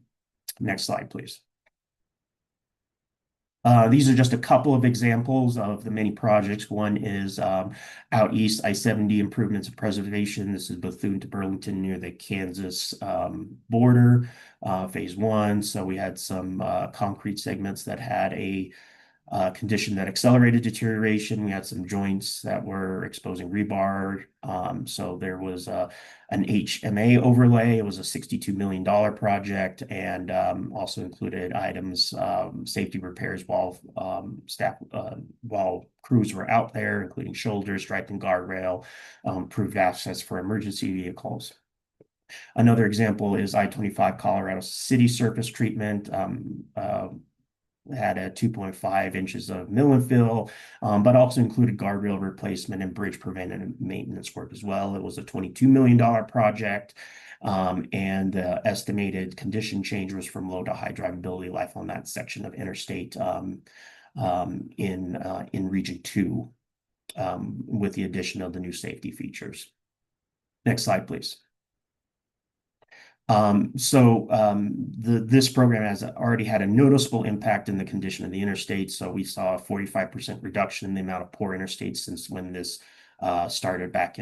Next slide, please. These are just a couple of examples of the many projects. One is out east, I-70 improvements and preservation. This is Bethune to Burlington near the Kansas border, phase 1. So we had some concrete segments that had a condition that accelerated deterioration. We had some joints that were exposing rebar. So there was an HMA overlay. It was a $62 million project, and also included items, safety repairs while while crews were out there, including shoulders, striping guardrail, improved access for emergency vehicles. Another example is I-25 Colorado City surface treatment. Had a 2.5 inches of mill and fill, but also included guardrail replacement and bridge preventative maintenance work as well. It was a $22 million project, and the estimated condition change was from low to high drivability life on that section of interstate in Region 2, with the addition of the new safety features. Next slide, please. This program has already had a noticeable impact in the condition of the interstate. So we saw a 45% reduction in the amount of poor interstates since when this started back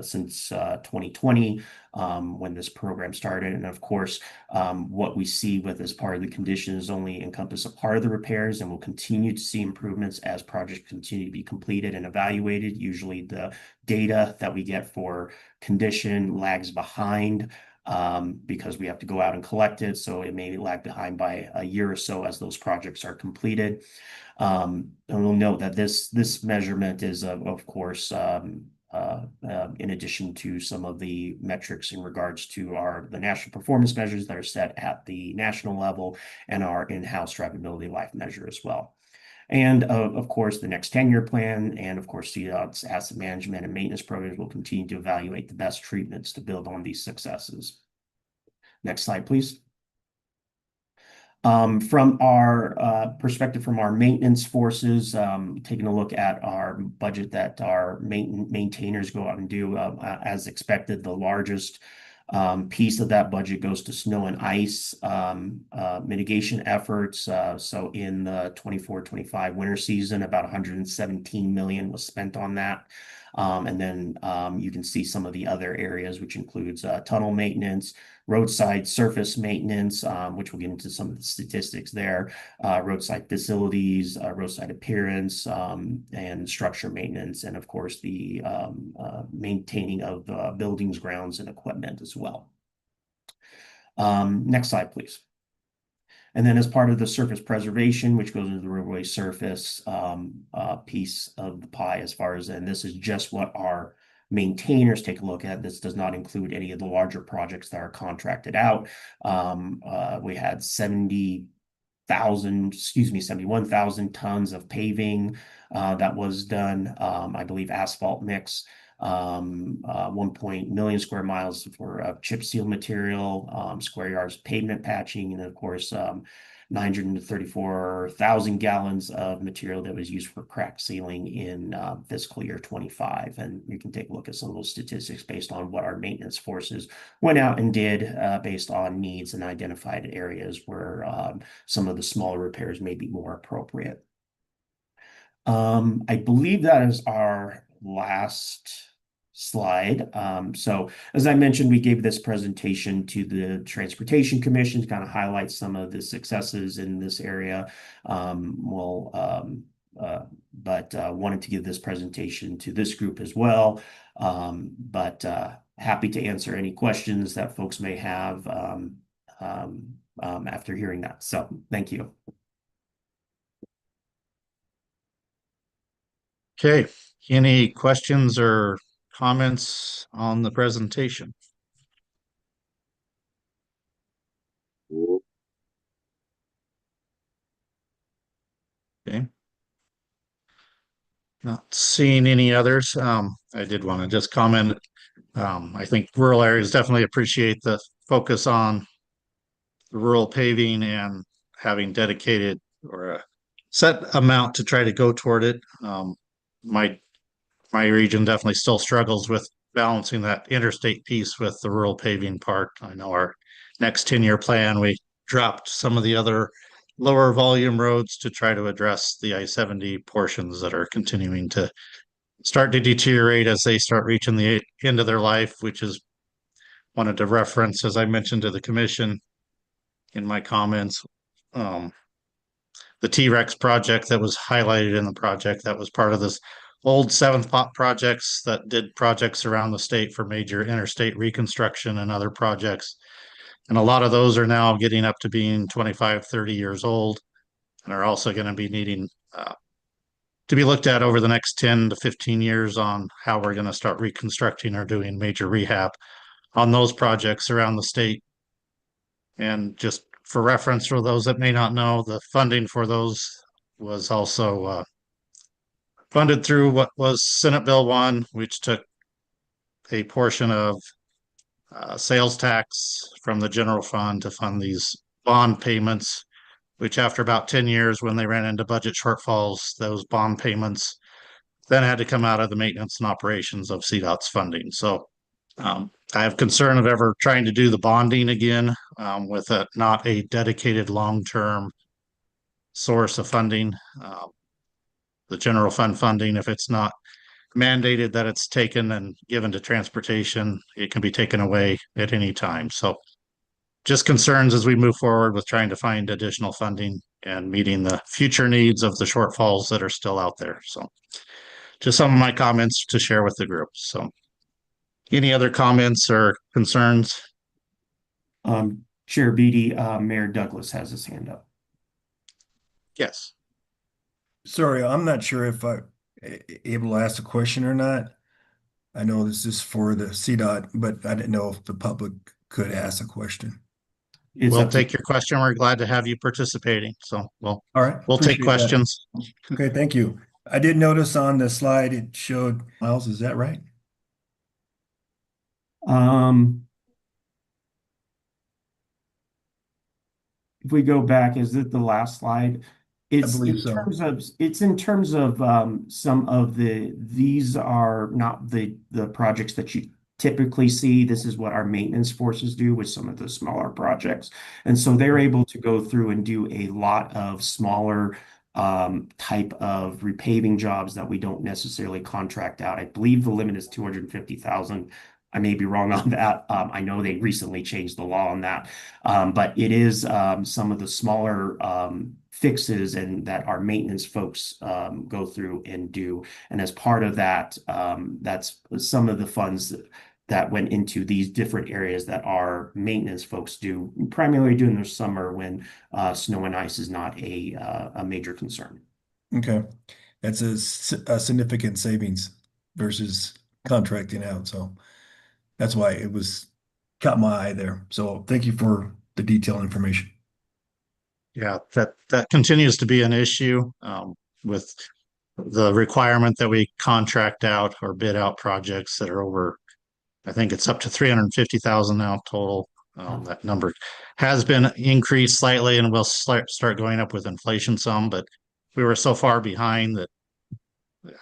since 2020, when this program started. And of course, what we see with as part of the conditions only encompass a part of the repairs, and we'll continue to see improvements as projects continue to be completed and evaluated. Usually the data that we get for condition lags behind, because we have to go out and collect it. So it may lag behind by a year or so as those projects are completed. And we'll note that this measurement is, of course, in addition to some of the metrics in regards to the national performance measures that are set at the national level, and our in-house drivability life measure as well. And of course, the next 10-year plan, and of course, CDOT's asset management and maintenance programs will continue to evaluate the best treatments to build on these successes. Next slide, please. From our perspective, from our maintenance forces, taking a look at our budget that our maintainers go out and do, as expected, the largest piece of that budget goes to snow and ice mitigation efforts. So in the 24-25 winter season, about $117 million was spent on that. And then you can see some of the other areas, which includes tunnel maintenance, roadside surface maintenance, which we'll get into some of the statistics there, roadside facilities, roadside appearance, and structure maintenance, and of course the maintaining of buildings, grounds, and equipment as well. Next slide, please. And then as part of the surface preservation, which goes into the roadway surface piece of the pie, as far as, and this is just what our maintainers take a look at. This does not include any of the larger projects that are contracted out. We had 71,000 tons of paving that was done. I believe asphalt mix, 1 million square miles for chip seal material, square yards pavement patching, and of course 934,000 gallons of material that was used for crack sealing in fiscal year 25. And you can take a look at some of those statistics based on what our maintenance forces went out and did based on needs and identified areas where some of the smaller repairs may be more appropriate. I believe that is our last slide. So as I mentioned, we gave this presentation to the Transportation Commission to kind of highlight some of the successes in this area. Wanted to give this presentation to this group as well. Happy to answer any questions that folks may have after hearing that. So thank you. Okay, any questions or comments on the presentation? Okay. Not seeing any others. I did want to just comment. I think rural areas definitely appreciate the focus on the rural paving and having dedicated or a set amount to try to go toward it. My region definitely still struggles with balancing that interstate piece with the rural paving part. I know our next 10-year plan, we dropped some of the other lower volume roads to try to address the I-70 portions that are continuing to start to deteriorate as they start reaching the end of their life, which is wanted to reference, as I mentioned to the commission in my comments. the T-Rex project that was highlighted in the project. That was part of this old seventh pot projects that did projects around the state for major interstate reconstruction and other projects. And a lot of those are now getting up to being 25, 30 years old and are also going to be needing to be looked at over the next 10 to 15 years on how we're going to start reconstructing or doing major rehab on those projects around the state. And just for reference, for those that may not know, the funding for those was also funded through what was Senate Bill 1, which took a portion of sales tax from the general fund to fund these bond payments, which after about 10 years, when they ran into budget shortfalls, those bond payments then had to come out of the maintenance and operations of CDOT's funding. So I have concern of ever trying to do the bonding again with not a dedicated long-term source of funding. The general fund funding, if it's not mandated that it's taken and given to transportation, it can be taken away at any time. So just concerns as we move forward with trying to find additional funding and meeting the future needs of the shortfalls that are still out there. So just some of my comments to share with the group. So any other comments or concerns? Chair Beatty, Mayor Douglas has his hand up. Yes. Sorry, I'm not sure if I'm able to ask a question or not. I know this is for the CDOT, but I didn't know if the public could ask a question. We'll take your question. We're glad to have you participating. So all right, we'll take appreciate questions. that. Okay, thank you. I did notice on the slide it showed miles. Is that right? If we go back, is it the last slide? It's I believe in so. terms of some of these are not the projects that you typically see. This is what our maintenance forces do with some of the smaller projects. And so they're able to go through and do a lot of smaller type of repaving jobs that we don't necessarily contract out. I believe the limit is 250,000. I may be wrong on that. I know they recently changed the law on that. But it is some of the smaller fixes and that our maintenance folks go through and do. And as part of that, that's some of the funds that went into these different areas that our maintenance folks do, primarily during the summer when snow and ice is not a major concern. Okay, that's a significant savings versus contracting out. So that's why it was caught my eye there. So thank you for the detailed information. Yeah, that continues to be an issue with the requirement that we contract out or bid out projects that are over, I think it's up to 350,000 now total. That number has been increased slightly and will start going up with inflation some, but we were so far behind that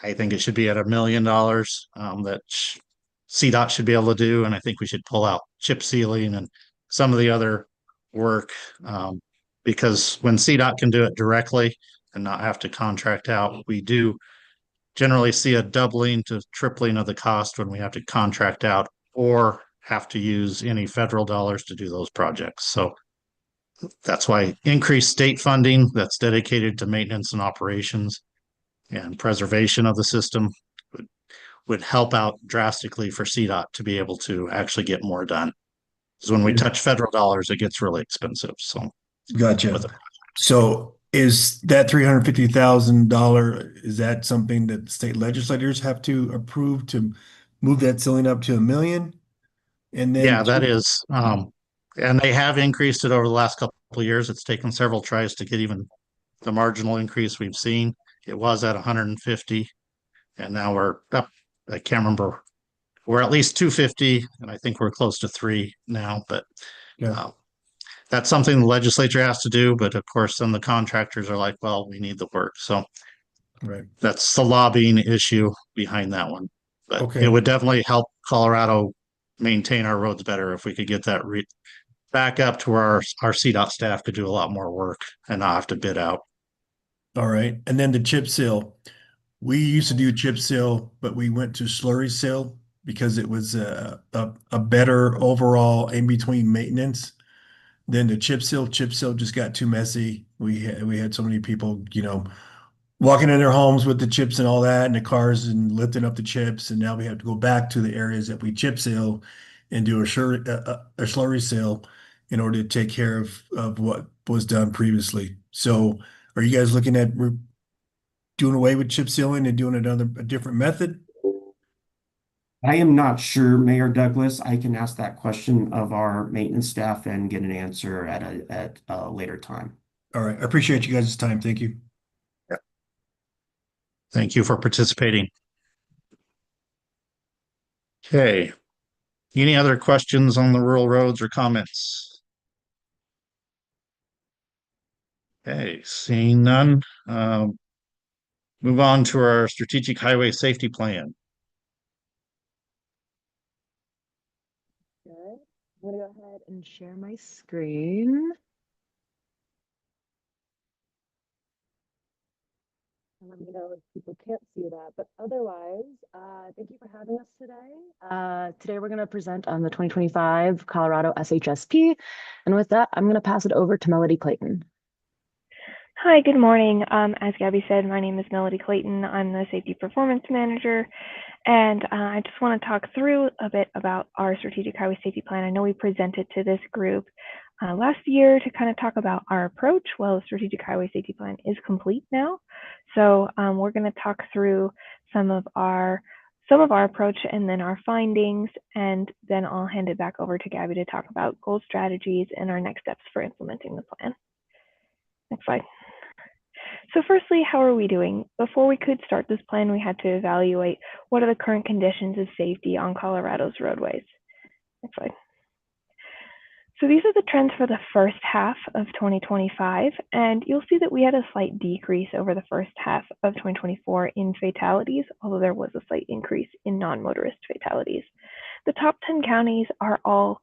I think it should be at $1 million that CDOT should be able to do. And I think we should pull out chip sealing and some of the other work because when CDOT can do it directly and not have to contract out, we do generally see a doubling to tripling of the cost when we have to contract out or have to use any federal dollars to do those projects. So that's why increased state funding that's dedicated to maintenance and operations and preservation of the system would help out drastically for CDOT to be able to actually get more done. Because when we touch federal dollars, it gets really expensive. So gotcha. So is that $350,000, is that something that state legislators have to approve to move that ceiling up to $1 million? And then yeah, that is, and they have increased it over the last couple of years. It's taken several tries to get even the marginal increase we've seen. It was at 150, and now we're up. I can't remember. We're at least 250, and I think we're close to 3 now. But that's something the legislature has to do. But of course, then the contractors are like, "Well, we need the work." So that's the lobbying issue behind that one. But it would definitely help Colorado maintain our roads better if we could get that back up to where our CDOT staff could do a lot more work and not have to bid out. All right. And then the chip seal. We used to do chip seal, but we went to slurry seal because it was a better overall in between maintenance. Then the chip seal just got too messy. We had so many people, walking in their homes with the chips and all that, and the cars and lifting up the chips. And now we have to go back to the areas that we chip seal and do a slurry seal in order to take care of what was done previously. So are you guys looking at doing away with chip sealing and doing a different method? I am not sure, Mayor Douglas. I can ask that question of our maintenance staff and get an answer at a later time. All right. I appreciate you guys' time. Thank you. Thank you for participating. Okay. Any other questions on the rural roads or comments? Okay, seeing none. Move on to our strategic highway safety plan. Good. I'm gonna go ahead and share my screen. Let me know if people can't see that, but otherwise, thank you for having us today. Today we're going to present on the 2025 Colorado SHSP, and with that, I'm going to pass it over to Melody Clayton. Hi, good morning. As Gabby said, my name is Melody Clayton. I'm the Safety Performance Manager, and I just want to talk through a bit about our Strategic Highway Safety Plan. I know we presented to this group last year to kind of talk about our approach. Well, the Strategic Highway Safety Plan is complete now, so we're going to talk through some of our approach and then our findings, and then I'll hand it back over to Gabby to talk about goal strategies and our next steps for implementing the plan. Next slide. So firstly, how are we doing? Before we could start this plan, we had to evaluate what are the current conditions of safety on Colorado's roadways. Next slide. So these are the trends for the first half of 2025, and you'll see that we had a slight decrease over the first half of 2024 in fatalities, although there was a slight increase in non-motorist fatalities. The top 10 counties are all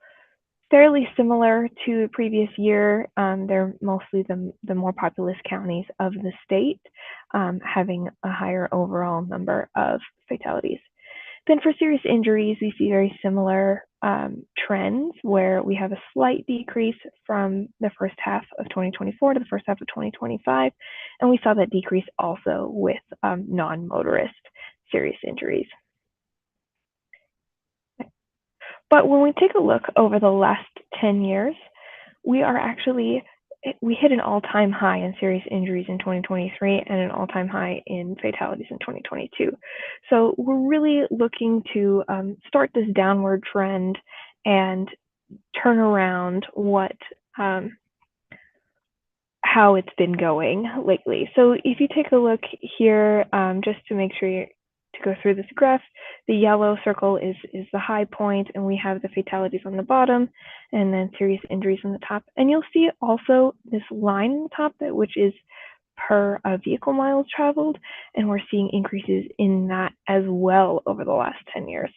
fairly similar to the previous year. They're mostly the more populous counties of the state, having a higher overall number of fatalities. Then for serious injuries, we see very similar trends where we have a slight decrease from the first half of 2024 to the first half of 2025. And we saw that decrease also with non-motorist serious injuries. But when we take a look over the last 10 years, we hit an all-time high in serious injuries in 2023 and an all-time high in fatalities in 2022. So we're really looking to start this downward trend and turn around how it's been going lately. So if you take a look here, just to make sure to go through this graph, the yellow circle is the high point, and we have the fatalities on the bottom and then serious injuries on the top. And you'll see also this line on the top, which is per vehicle miles traveled, and we're seeing increases in that as well over the last 10 years.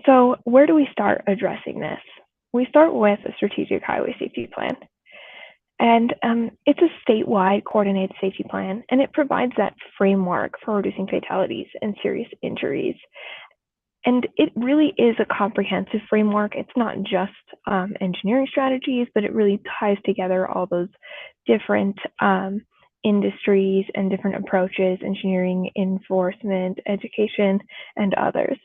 So where do we start addressing this? We start with a strategic highway safety plan. And it's a statewide coordinated safety plan, and it provides that framework for reducing fatalities and serious injuries. And it really is a comprehensive framework. It's not just engineering strategies, but it really ties together all those different industries and different approaches: engineering, enforcement, education, and others.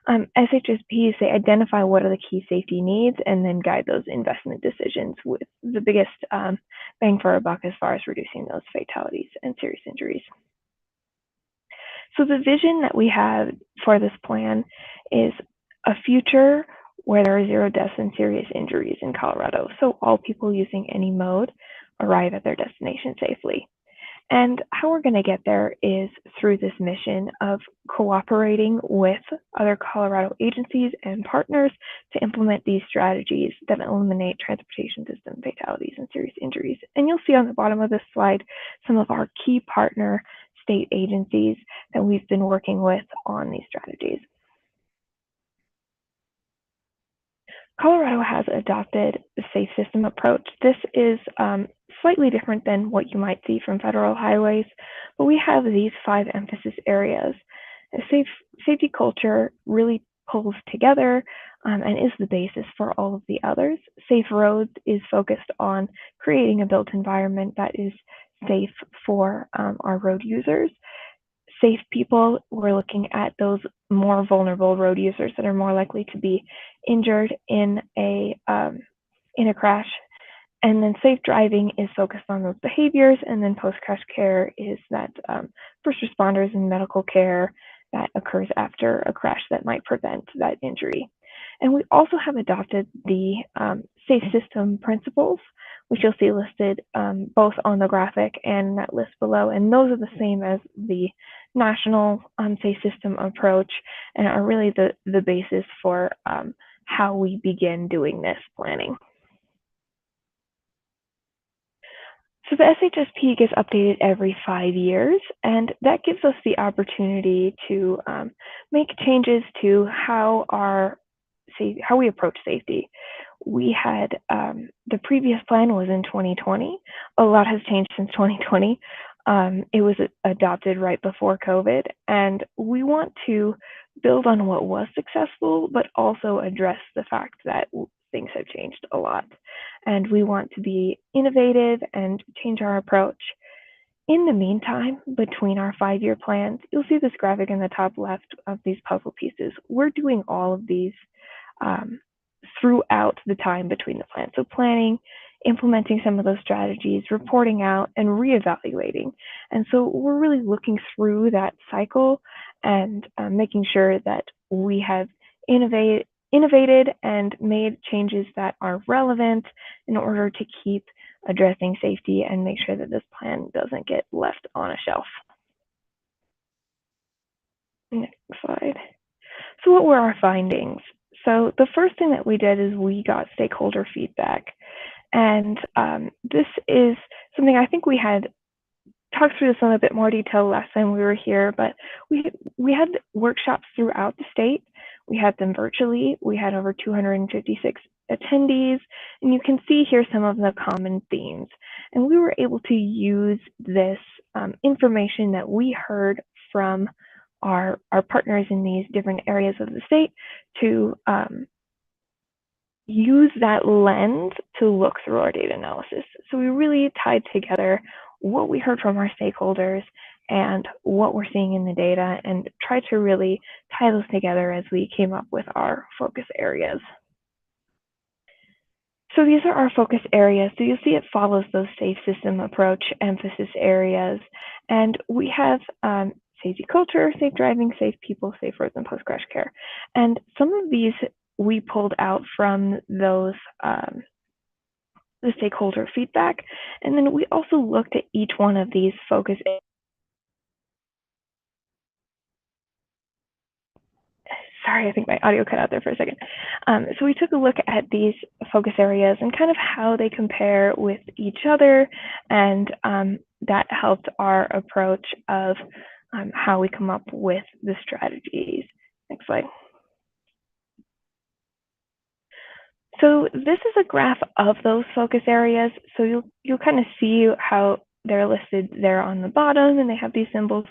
SHSPs, they identify what are the key safety needs and then guide those investment decisions with the biggest bang for our buck as far as reducing those fatalities and serious injuries. So the vision that we have for this plan is a future where there are 0 deaths and serious injuries in Colorado. So all people using any mode arrive at their destination safely. And how we're going to get there is through this mission of cooperating with other Colorado agencies and partners to implement these strategies that eliminate transportation system fatalities and serious injuries. And you'll see on the bottom of this slide some of our key partner state agencies that we've been working with on these strategies. Colorado has adopted the safe system approach. This is slightly different than what you might see from federal highways, but we have these 5 emphasis areas. A safety culture really pulls together and is the basis for all of the others. Safe Roads is focused on creating a built environment that is safe for our road users. Safe People, we're looking at those more vulnerable road users that are more likely to be injured in a crash. And then Safe Driving is focused on those behaviors, and then post-crash care is that first responders and medical care that occurs after a crash that might prevent that injury. And we also have adopted the Safe System principles, which you'll see listed both on the graphic and that list below. And those are the same as the national Safe System approach and are really the basis for how we begin doing this planning. So the SHSP gets updated every 5 years, and that gives us the opportunity to make changes to how we approach safety. We had the previous plan was in 2020. A lot has changed since 2020. It was adopted right before COVID, and we want to build on what was successful, but also address the fact that things have changed a lot. And we want to be innovative and change our approach. In the meantime, between our 5-year plans, you'll see this graphic in the top left of these puzzle pieces. We're doing all of these throughout the time between the plans. So planning, implementing some of those strategies, reporting out, and reevaluating. And so we're really looking through that cycle and making sure that we have innovated and made changes that are relevant in order to keep addressing safety and make sure that this plan doesn't get left on a shelf. Next slide. So what were our findings? So the first thing that we did is we got stakeholder feedback. And this is something I think we had talked through this in a bit more detail last time we were here, but we had workshops throughout the state. We had them virtually. We had over 256 attendees, and you can see here some of the common themes. And we were able to use this information that we heard from our partners in these different areas of the state to use that lens to look through our data analysis. So we really tied together what we heard from our stakeholders and what we're seeing in the data and tried to really tie those together as we came up with our focus areas. So these are our focus areas. So you'll see it follows those safe system approach emphasis areas. And we have safety culture, safe driving, safe people, safe roads, and post-crash care. And some of these we pulled out from those the stakeholder feedback. And then we also looked at each one of these focus areas. Sorry, I think my audio cut out there for a second. So we took a look at these focus areas and kind of how they compare with each other, and that helped our approach of how we come up with the strategies. Next slide. So this is a graph of those focus areas. So you'll kind of see how they're listed there on the bottom, and they have these symbols.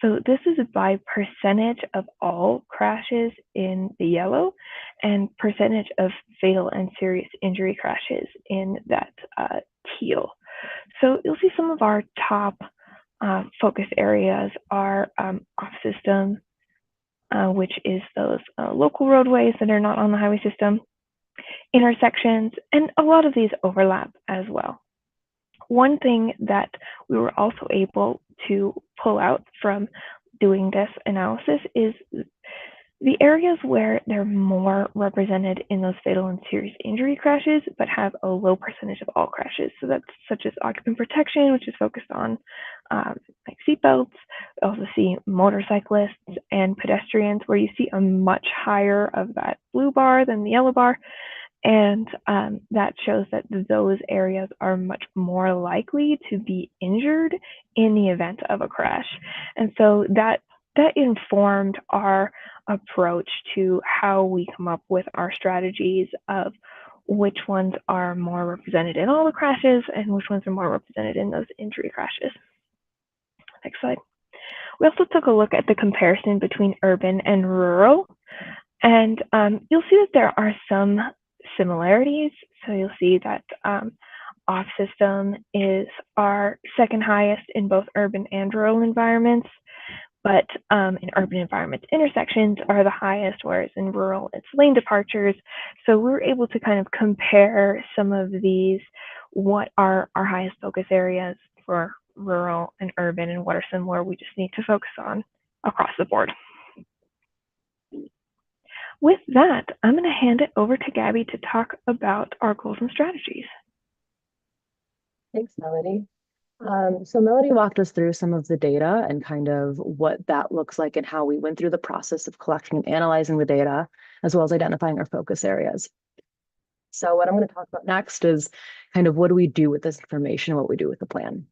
So this is by percentage of all crashes in the yellow and percentage of fatal and serious injury crashes in that teal. So you'll see some of our top focus areas are off-system, which is those local roadways that are not on the highway system, intersections, and a lot of these overlap as well. One thing that we were also able to pull out from doing this analysis is the areas where they're more represented in those fatal and serious injury crashes, but have a low percentage of all crashes. So that's such as occupant protection, which is focused on like seatbelts. We also see motorcyclists and pedestrians, where you see a much higher of that blue bar than the yellow bar. And that shows that those areas are much more likely to be injured in the event of a crash. And so that informed our approach to how we come up with our strategies of which ones are more represented in all the crashes and which ones are more represented in those injury crashes. Next slide. We also took a look at the comparison between urban and rural. And you'll see that there are some similarities. So you'll see that off system is our second highest in both urban and rural environments, but in urban environments, intersections are the highest, whereas in rural, it's lane departures. So we're able to kind of compare some of these, what are our highest focus areas for rural and urban, and what are some more we just need to focus on across the board. With that, I'm going to hand it over to Gabby to talk about our goals and strategies. Thanks, Melody. So Melody walked us through some of the data and kind of what that looks like and how we went through the process of collecting and analyzing the data, as well as identifying our focus areas. So what I'm going to talk about next is kind of what do we do with this information and what we do with the plan.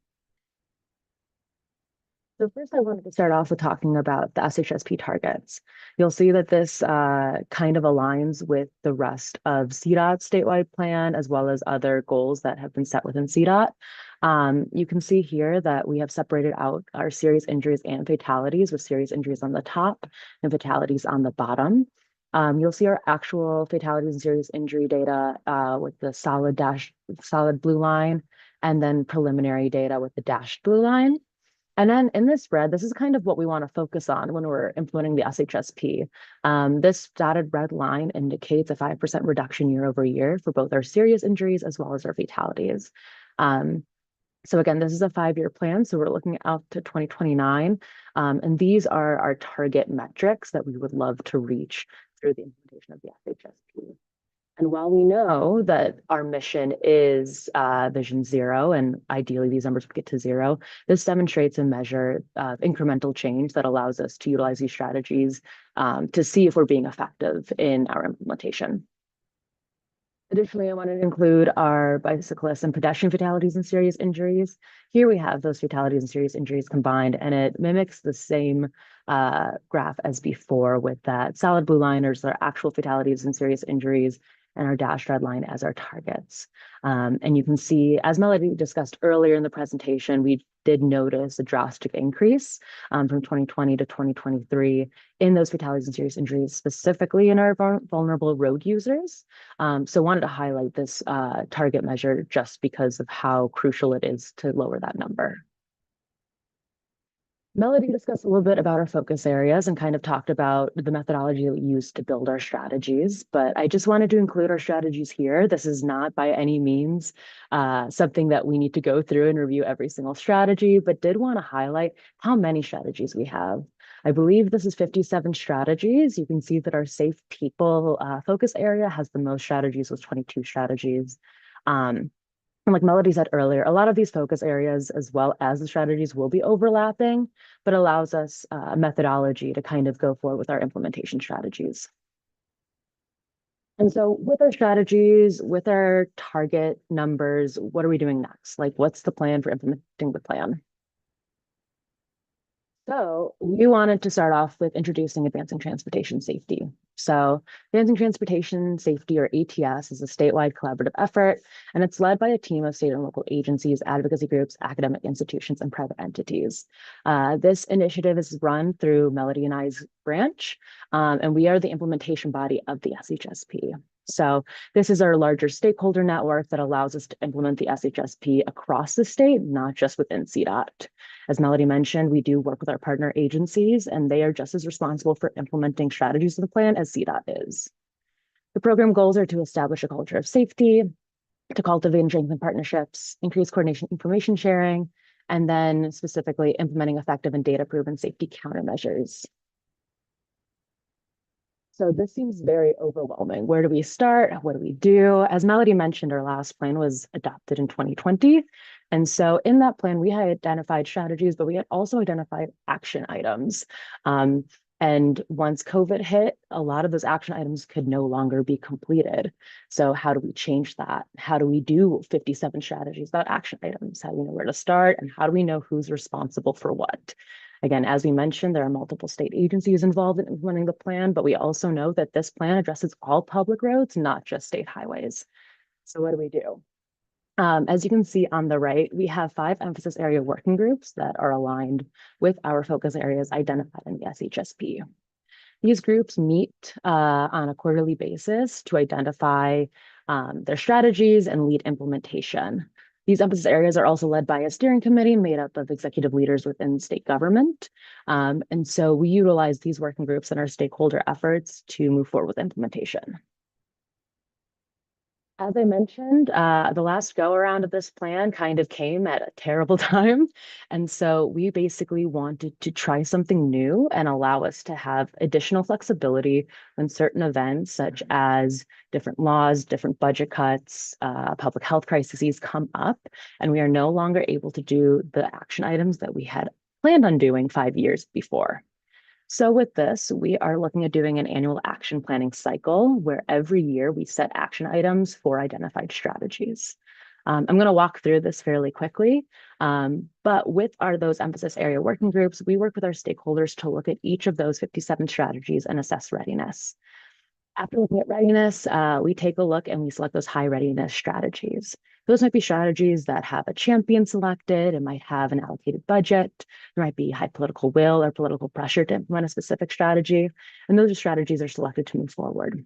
So first I wanted to start off with talking about the SHSP targets. You'll see that this kind of aligns with the rest of CDOT's statewide plan, as well as other goals that have been set within CDOT. You can see here that we have separated out our serious injuries and fatalities, with serious injuries on the top and fatalities on the bottom. You'll see our actual fatalities and serious injury data with the solid blue line, and then preliminary data with the dashed blue line. And then in this spread, this is kind of what we want to focus on when we're implementing the SHSP. This dotted red line indicates a 5% reduction year over year for both our serious injuries as well as our fatalities. So again, this is a 5-year plan, so we're looking out to 2029. And these are our target metrics that we would love to reach through the implementation of the SHSP. And while we know that our mission is Vision Zero, and ideally these numbers would get to zero, this demonstrates a measure of incremental change that allows us to utilize these strategies to see if we're being effective in our implementation. Additionally, I wanted to include our bicyclist and pedestrian fatalities and serious injuries. Here we have those fatalities and serious injuries combined, and it mimics the same graph as before, with that solid blue line as our actual fatalities and serious injuries, and our dashed red line as our targets. And you can see, as Melody discussed earlier in the presentation, we did notice a drastic increase from 2020 to 2023 in those fatalities and serious injuries, specifically in our vulnerable road users. So wanted to highlight this target measure just because of how crucial it is to lower that number. Melody discussed a little bit about our focus areas and kind of talked about the methodology that we use to build our strategies, but I just wanted to include our strategies here. This is not by any means something that we need to go through and review every single strategy, but did want to highlight how many strategies we have. I believe this is 57 strategies. You can see that our safe people focus area has the most strategies with 22 strategies. And like Melody said earlier, a lot of these focus areas, as well as the strategies, will be overlapping, but allows us a methodology to kind of go forward with our implementation strategies. And so with our strategies, with our target numbers, what are we doing next? Like, what's the plan for implementing the plan? So we wanted to start off with introducing advancing transportation safety. So advancing transportation safety, or ATS, is a statewide collaborative effort, and it's led by a team of state and local agencies, advocacy groups, academic institutions, and private entities. This initiative is run through Melody and I's branch, and we are the implementation body of the SHSP. So this is our larger stakeholder network that allows us to implement the SHSP across the state, not just within CDOT. As Melody mentioned, we do work with our partner agencies, and they are just as responsible for implementing strategies of the plan as CDOT is. The program goals are to establish a culture of safety, to cultivate and strengthen partnerships, increase coordination, information sharing, and then specifically implementing effective and data-proven safety countermeasures. So this seems very overwhelming. Where do we start? What do we do? As Melody mentioned, our last plan was adopted in 2020. And so in that plan, we had identified strategies, but we had also identified action items. And once COVID hit, a lot of those action items could no longer be completed. So how do we change that? How do we do 57 strategies about action items? How do we know where to start? And how do we know who's responsible for what? Again, as we mentioned, there are multiple state agencies involved in implementing the plan, but we also know that this plan addresses all public roads, not just state highways. So what do we do? As you can see on the right, we have 5 emphasis area working groups that are aligned with our focus areas identified in the SHSP. These groups meet on a quarterly basis to identify their strategies and lead implementation. These emphasis areas are also led by a steering committee made up of executive leaders within state government. And so we utilize these working groups in our stakeholder efforts to move forward with implementation. As I mentioned, the last go around of this plan kind of came at a terrible time. And so we basically wanted to try something new and allow us to have additional flexibility when certain events, such as different laws, different budget cuts, public health crises come up, and we are no longer able to do the action items that we had planned on doing 5 years before. So with this, we are looking at doing an annual action planning cycle where every year we set action items for identified strategies. I'm going to walk through this fairly quickly, but with those emphasis area working groups, we work with our stakeholders to look at each of those 57 strategies and assess readiness. After looking at readiness, we take a look and we select those high readiness strategies. Those might be strategies that have a champion selected, it might have an allocated budget, there might be high political will or political pressure to implement a specific strategy, and those strategies are selected to move forward.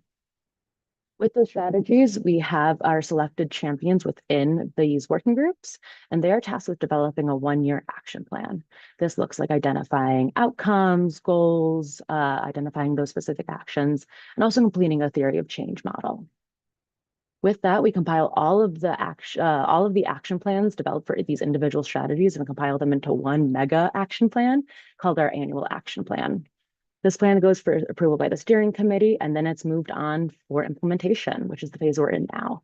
With those strategies, we have our selected champions within these working groups, and they are tasked with developing a 1-year action plan. This looks like identifying outcomes, goals, identifying those specific actions, and also completing a theory of change model. With that, we compile all of the action plans developed for these individual strategies and compile them into one mega action plan called our annual action plan. This plan goes for approval by the steering committee, and then it's moved on for implementation, which is the phase we're in now.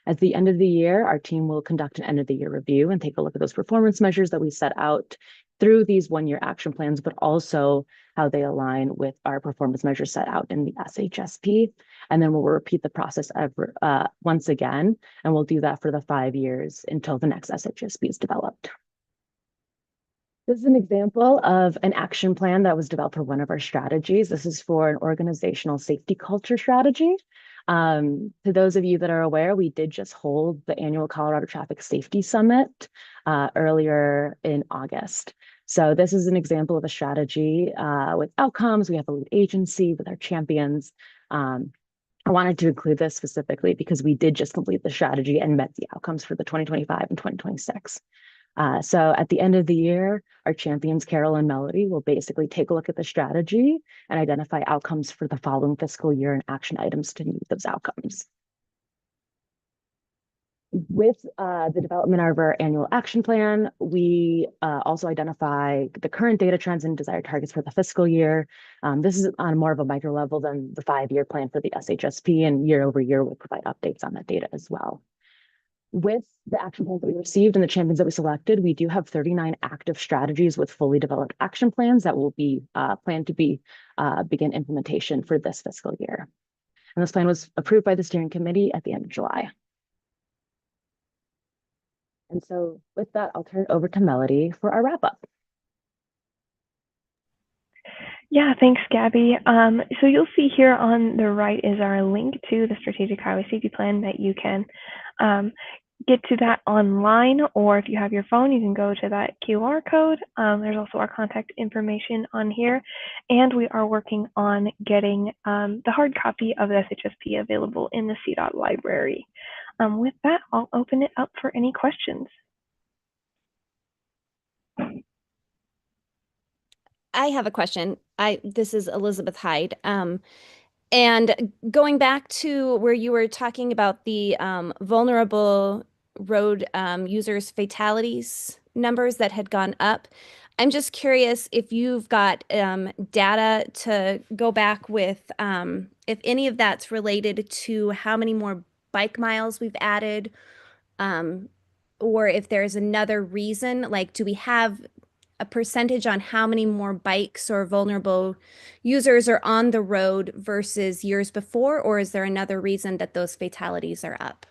At the end of the year, our team will conduct an end of the year review and take a look at those performance measures that we set out through these 1-year action plans, but also how they align with our performance measures set out in the SHSP. And then we'll repeat the process once again, and we'll do that for the 5 years until the next SHSP is developed. This is an example of an action plan that was developed for one of our strategies. This is for an organizational safety culture strategy. To those of you that are aware, we did just hold the annual Colorado Traffic Safety Summit earlier in August. So this is an example of a strategy with outcomes. We have a lead agency with our champions. I wanted to include this specifically because we did just complete the strategy and met the outcomes for the 2025 and 2026. So at the end of the year, our champions, Carol and Melody, will basically take a look at the strategy and identify outcomes for the following fiscal year and action items to meet those outcomes. With the development of our annual action plan, we also identify the current data trends and desired targets for the fiscal year. This is on more of a micro level than the 5-year plan for the SHSP, and year over year, we'll provide updates on that data as well. With the action plans that we received and the champions that we selected, we do have 39 active strategies with fully developed action plans that will be planned to begin implementation for this fiscal year. And this plan was approved by the steering committee at the end of July. And so with that, I'll turn it over to Melody for our wrap up. Yeah, thanks, Gabby. So you'll see here on the right is our link to the Strategic Highway Safety Plan that you can get to that online, or if you have your phone, you can go to that QR code. There's also our contact information on here, and we are working on getting the hard copy of the SHSP available in the CDOT library. With that, I'll open it up for any questions. I have a question. This is Elizabeth Hyde. And going back to where you were talking about the vulnerable road users fatalities numbers that had gone up, I'm just curious if you've got data to go back with, if any of that's related to how many more bike miles we've added, or if there's another reason, like do we have a percentage on how many more bikes or vulnerable users are on the road versus years before, or is there another reason that those fatalities are up?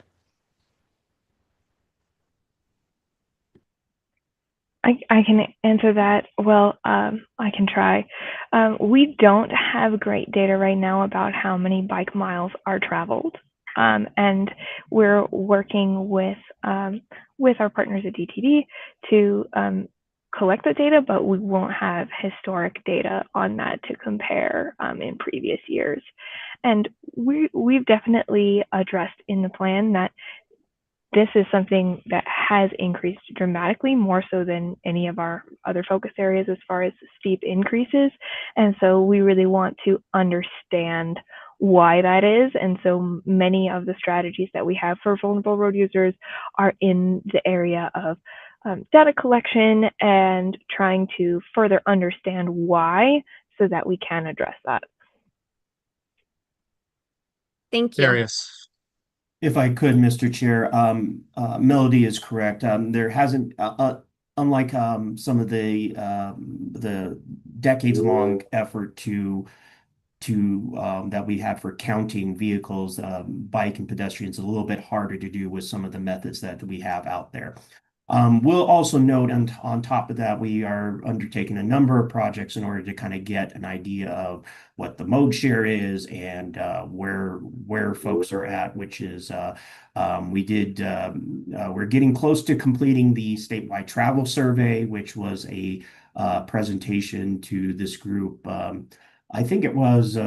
I can answer that. Well, I can try. We don't have great data right now about how many bike miles are traveled. And we're working with our partners at DTD to collect the data, but we won't have historic data on that to compare in previous years. And we've definitely addressed in the plan that this is something that has increased dramatically, more so than any of our other focus areas as far as steep increases. And so we really want to understand why that is. And so many of the strategies that we have for vulnerable road users are in the area of data collection and trying to further understand why so that we can address that. Thank you. Darius. If I could, Mr. Chair, Melody is correct. There hasn't, unlike some of the decades-long effort that we have for counting vehicles, bike and pedestrians, a little bit harder to do with some of the methods that we have out there. We'll also note on top of that, we are undertaking a number of projects in order to kind of get an idea of what the mode share is and where folks are at, which is we're getting close to completing the statewide travel survey, which was a presentation to this group. I think it was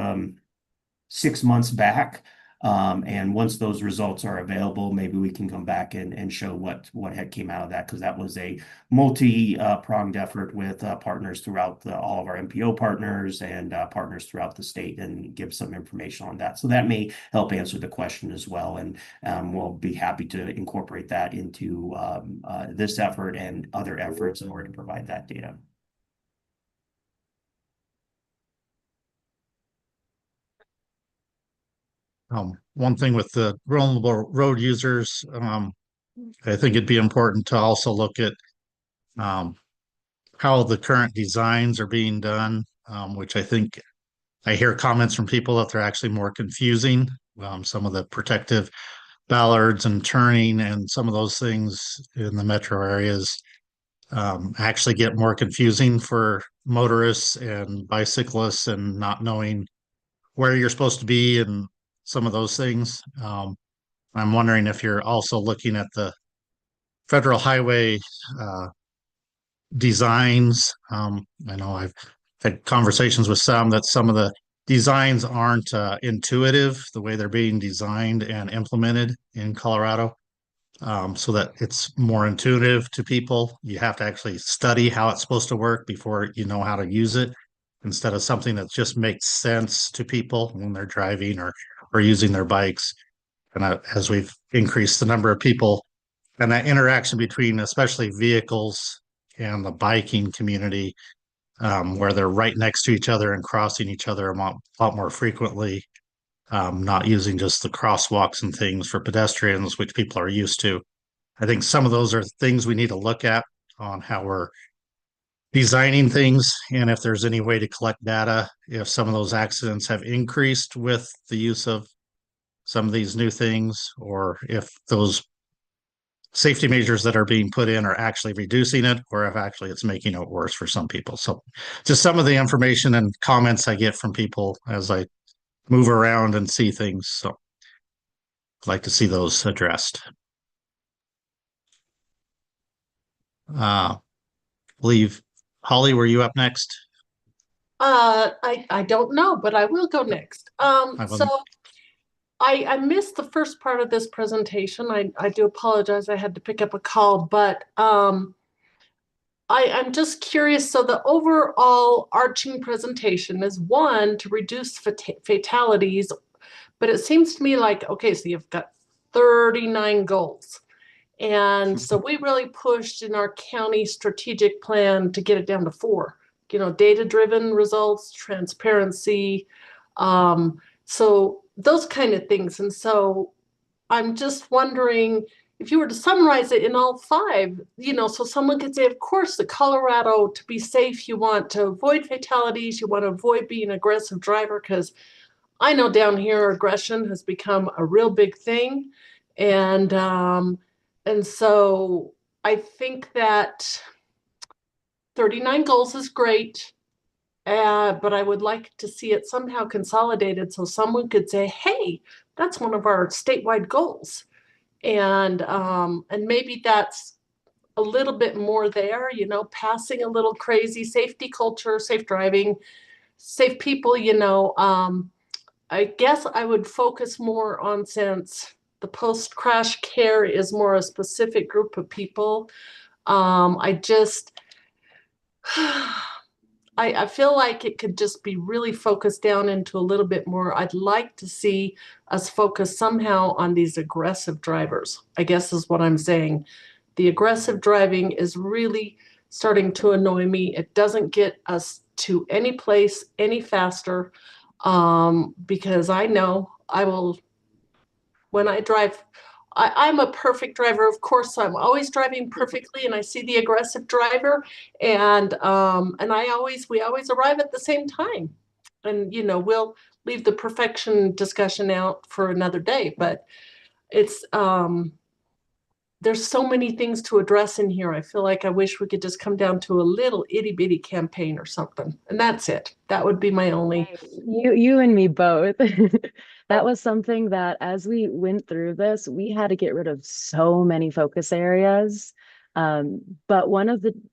6 months back. And once those results are available, maybe we can come back and show what had came out of that, because that was a multi-pronged effort with partners throughout all of our MPO partners and partners throughout the state, and give some information on that. So that may help answer the question as well. And we'll be happy to incorporate that into this effort and other efforts in order to provide that data. One thing with the vulnerable road users, I think it'd be important to also look at how the current designs are being done, which I think I hear comments from people that they're actually more confusing. Some of the protective ballards and turning and some of those things in the metro areas actually get more confusing for motorists and bicyclists, and not knowing where you're supposed to be and some of those things. I'm wondering if you're also looking at the federal highway designs. I know I've had conversations with some that some of the designs aren't intuitive the way they're being designed and implemented in Colorado. So that it's more intuitive to people. You have to actually study how it's supposed to work before you know how to use it, instead of something that just makes sense to people when they're driving or using their bikes. And as we've increased the number of people and that interaction between especially vehicles and the biking community, where they're right next to each other and crossing each other a lot more frequently, not using just the crosswalks and things for pedestrians, which people are used to. I think some of those are things we need to look at on how we're designing things, and if there's any way to collect data, if some of those accidents have increased with the use of some of these new things, or if those safety measures that are being put in are actually reducing it, or if actually it's making it worse for some people. So just some of the information and comments I get from people as I move around and see things. So I'd like to see those addressed. Believe, Holly, were you up next? I don't know, but I will go next. So I missed the first part of this presentation. I do apologize. I had to pick up a call, but I'm just curious. So the overall arching presentation is, one, to reduce fatalities, but it seems to me like, okay, so you've got 39 goals. And so we really pushed in our county strategic plan to get it down to 4, data-driven results, transparency, so those kind of things. And so I'm just wondering if you were to summarize it in all 5, so someone could say, of course, the Colorado, to be safe, you want to avoid fatalities, you want to avoid being an aggressive driver, because I know down here aggression has become a real big thing. And so I think that 39 goals is great. But I would like to see it somehow consolidated so someone could say, hey, that's one of our statewide goals. And maybe that's a little bit more there, you know, passing a little crazy, safety culture, safe driving, safe people, you know. I guess I would focus more on, since the post-crash care is more a specific group of people. I just, I feel like it could just be really focused down into a little bit more. I'd like to see us focus somehow on these aggressive drivers, I guess is what I'm saying. The aggressive driving is really starting to annoy me. It doesn't get us to any place any faster, because I know I will, when I drive, I'm a perfect driver. Of course, I'm always driving perfectly, and I see the aggressive driver, and we always arrive at the same time. And you know, we'll leave the perfection discussion out for another day, but it's there's so many things to address in here. I feel like I wish we could just come down to a little itty bitty campaign or something, and that's it. That would be my only. You and me both. That was something that as we went through this, we had to get rid of so many focus areas. But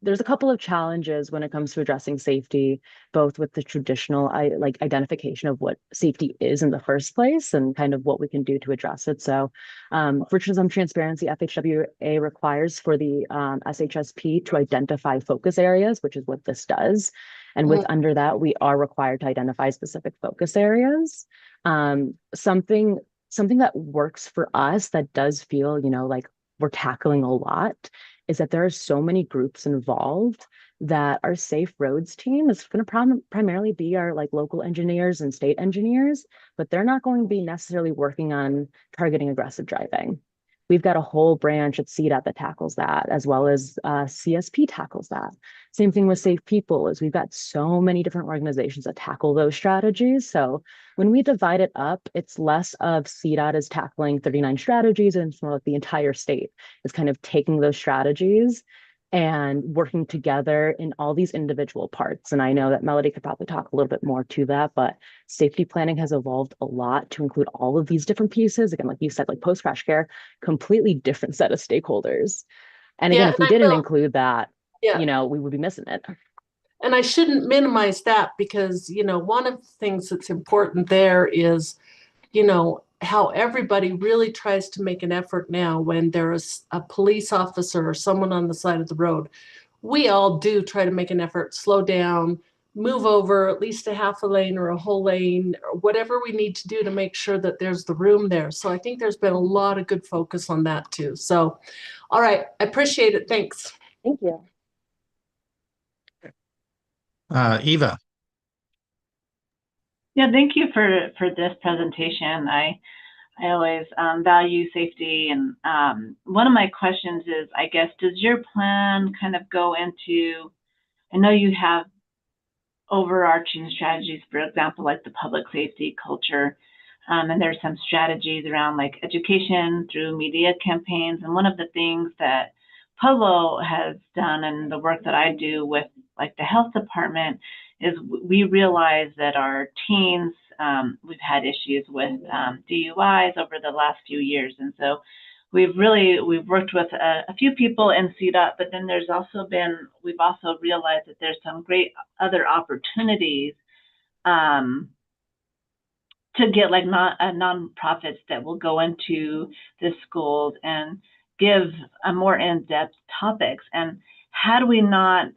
there's a couple of challenges when it comes to addressing safety, both with the traditional identification of what safety is in the first place and kind of what we can do to address it. So for some transparency, FHWA requires for the SHSP to identify focus areas, which is what this does. And under that, we are required to identify specific focus areas. Something that works for us that does feel, you know, like we're tackling a lot is that there are so many groups involved that our safe roads team is going to primarily be our like local engineers and state engineers, but they're not going to be necessarily working on targeting aggressive driving. We've got a whole branch at CDOT that tackles that, as well as CSP tackles that. Same thing with Safe People, is we've got so many different organizations that tackle those strategies. So when we divide it up, it's less of CDOT is tackling 39 strategies, and it's more like the entire state is kind of taking those strategies and working together in all these individual parts. And I know that Melody could probably talk a little bit more to that, but safety planning has evolved a lot to include all of these different pieces. Again, like you said, like post-crash care, completely different set of stakeholders. And again, if we didn't include that, you know, we would be missing it. And I shouldn't minimize that, because, you know, one of the things that's important there is, you know, how everybody really tries to make an effort now when there is a police officer or someone on the side of the road. We all do try to make an effort, slow down, move over at least a half a lane or a whole lane, or whatever we need to do to make sure that there's the room there. So I think there's been a lot of good focus on that too. So, all right, I appreciate it. Thanks. Thank you. Eva. Yeah, thank you for this presentation. I always value safety, and one of my questions is, I guess, does your plan kind of go into, I know you have overarching strategies, for example, like the public safety culture, and there's some strategies around like education through media campaigns. And one of the things that Pueblo has done, and the work that I do with like the health department, is we realize that our teens, we've had issues with DUIs over the last few years. And so we've worked with a few people in CDOT, but then we've also realized that there's some great other opportunities to get like nonprofits that will go into the schools and give a more in-depth topics. And had we not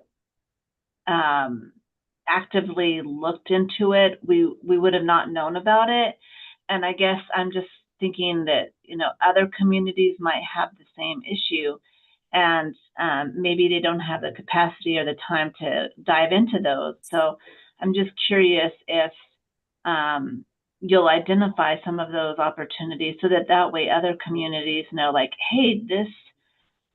actively looked into it, we would have not known about it. And I guess I'm just thinking that, you know, other communities might have the same issue, and maybe they don't have the capacity or the time to dive into those. So I'm just curious if you'll identify some of those opportunities, so that way other communities know, like, hey, this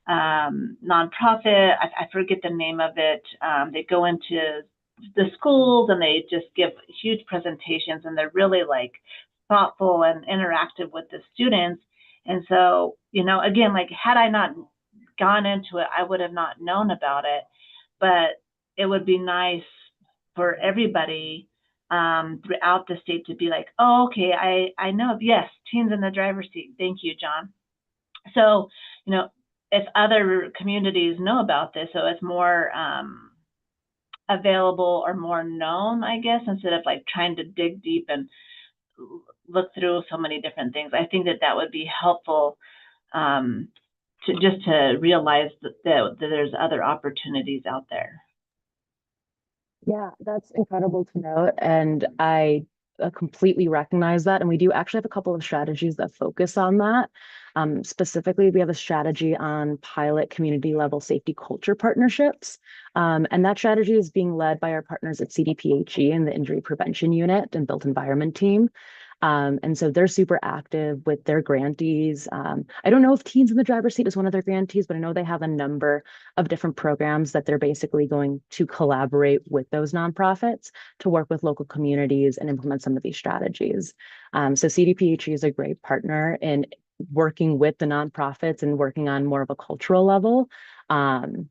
nonprofit, I forget the name of it, they go into the schools and they just give huge presentations, and they're really like thoughtful and interactive with the students. And so, you know, again, like, had I not gone into it, I would have not known about it. But it would be nice for everybody throughout the state to be like, oh, okay, I know, yes, teens in the driver's seat. Thank you, John. So, you know, if other communities know about this, so it's more available or more known, I guess, instead of like trying to dig deep and look through so many different things. I think that would be helpful to just to realize that there's other opportunities out there. Yeah, that's incredible to note. And I completely recognize that. And we do actually have a couple of strategies that focus on that. Specifically, we have a strategy on pilot community level safety culture partnerships. And that strategy is being led by our partners at CDPHE and the Injury Prevention Unit and Built Environment Team. And so they're super active with their grantees. I don't know if Teens in the Driver's Seat is one of their grantees, but I know they have a number of different programs that they're basically going to collaborate with those nonprofits to work with local communities and implement some of these strategies. So CDPHE is a great partner in working with the nonprofits and working on more of a cultural level. And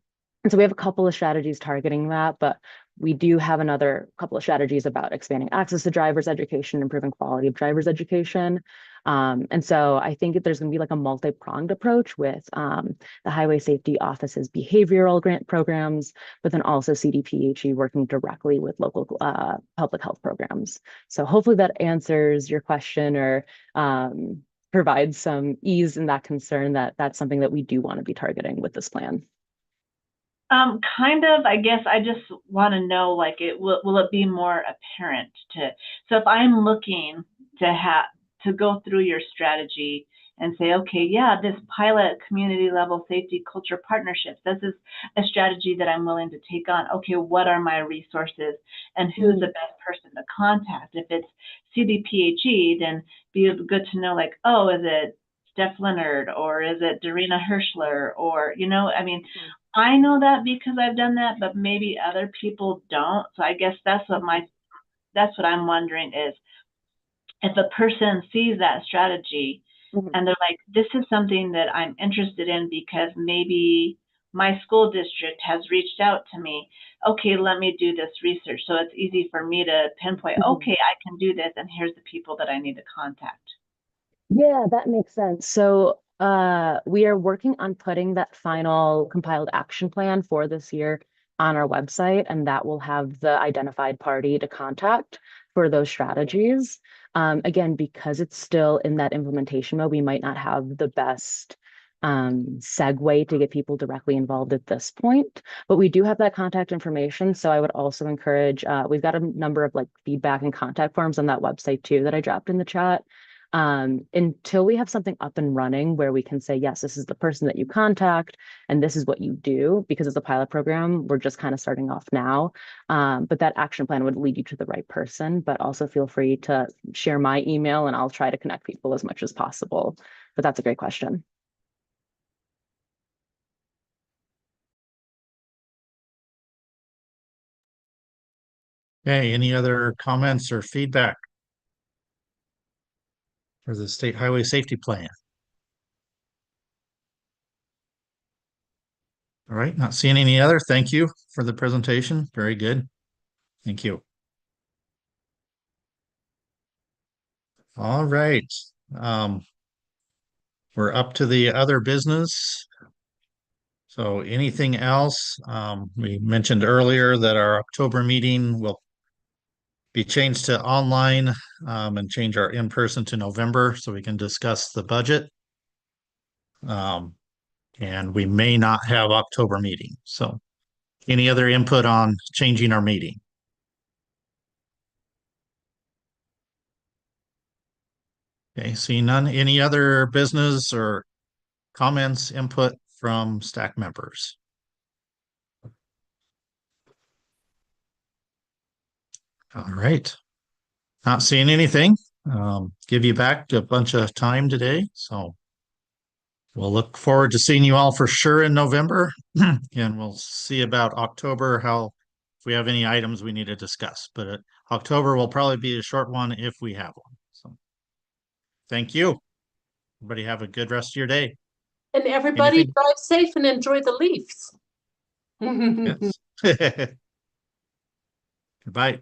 so we have a couple of strategies targeting that, but we do have another couple of strategies about expanding access to driver's education, improving quality of driver's education. And so I think that there's going to be like a multi-pronged approach with the Highway Safety Office's behavioral grant programs, but then also CDPHE working directly with local public health programs. So hopefully that answers your question or provides some ease in that concern that that's something that we do want to be targeting with this plan. Kind of, I guess I just want to know, like, will it be more apparent so if I'm looking to go through your strategy and say, okay, yeah, this pilot community level safety culture partnerships, this is a strategy that I'm willing to take on. Okay, what are my resources and who's the best person to contact? If it's CDPHE, then be good to know, like, oh, is it Steph Leonard or is it Darina Hirschler or, I mean, I know that because I've done that, but maybe other people don't. So I guess that's what I'm wondering is if a person sees that strategy and they're like, this is something that I'm interested in because maybe my school district has reached out to me. Okay, let me do this research. So it's easy for me to pinpoint, okay, I can do this and here's the people that I need to contact. Yeah, that makes sense. So we are working on putting that final compiled action plan for this year on our website, and that will have the identified party to contact for those strategies. Again, because it's still in that implementation mode, we might not have the best segue to get people directly involved at this point, but we do have that contact information. So I would also encourage, we've got a number of like feedback and contact forms on that website too that I dropped in the chat. Until we have something up and running where we can say, yes, this is the person that you contact and this is what you do, because it's a pilot program, we're just kind of starting off now. But that action plan would lead you to the right person, but also feel free to share my email and I'll try to connect people as much as possible. But that's a great question. Okay, any other comments or feedback for the State Highway Safety Plan? All right, not seeing any other. Thank you for the presentation. Very good. Thank you. All right. We're up to the other business. So anything else? We mentioned earlier that our October meeting will be changed to online and change our in-person to November so we can discuss the budget. And we may not have October meeting. So any other input on changing our meeting? Okay, seeing none. Any other business or comments, input from STAC members? All right. Not seeing anything. Give you back a bunch of time today. So we'll look forward to seeing you all for sure in November. And we'll see about October, if we have any items we need to discuss. But October will probably be a short one if we have one. So thank you. Everybody have a good rest of your day. And everybody drive safe and enjoy the Leafs. Yes. Goodbye.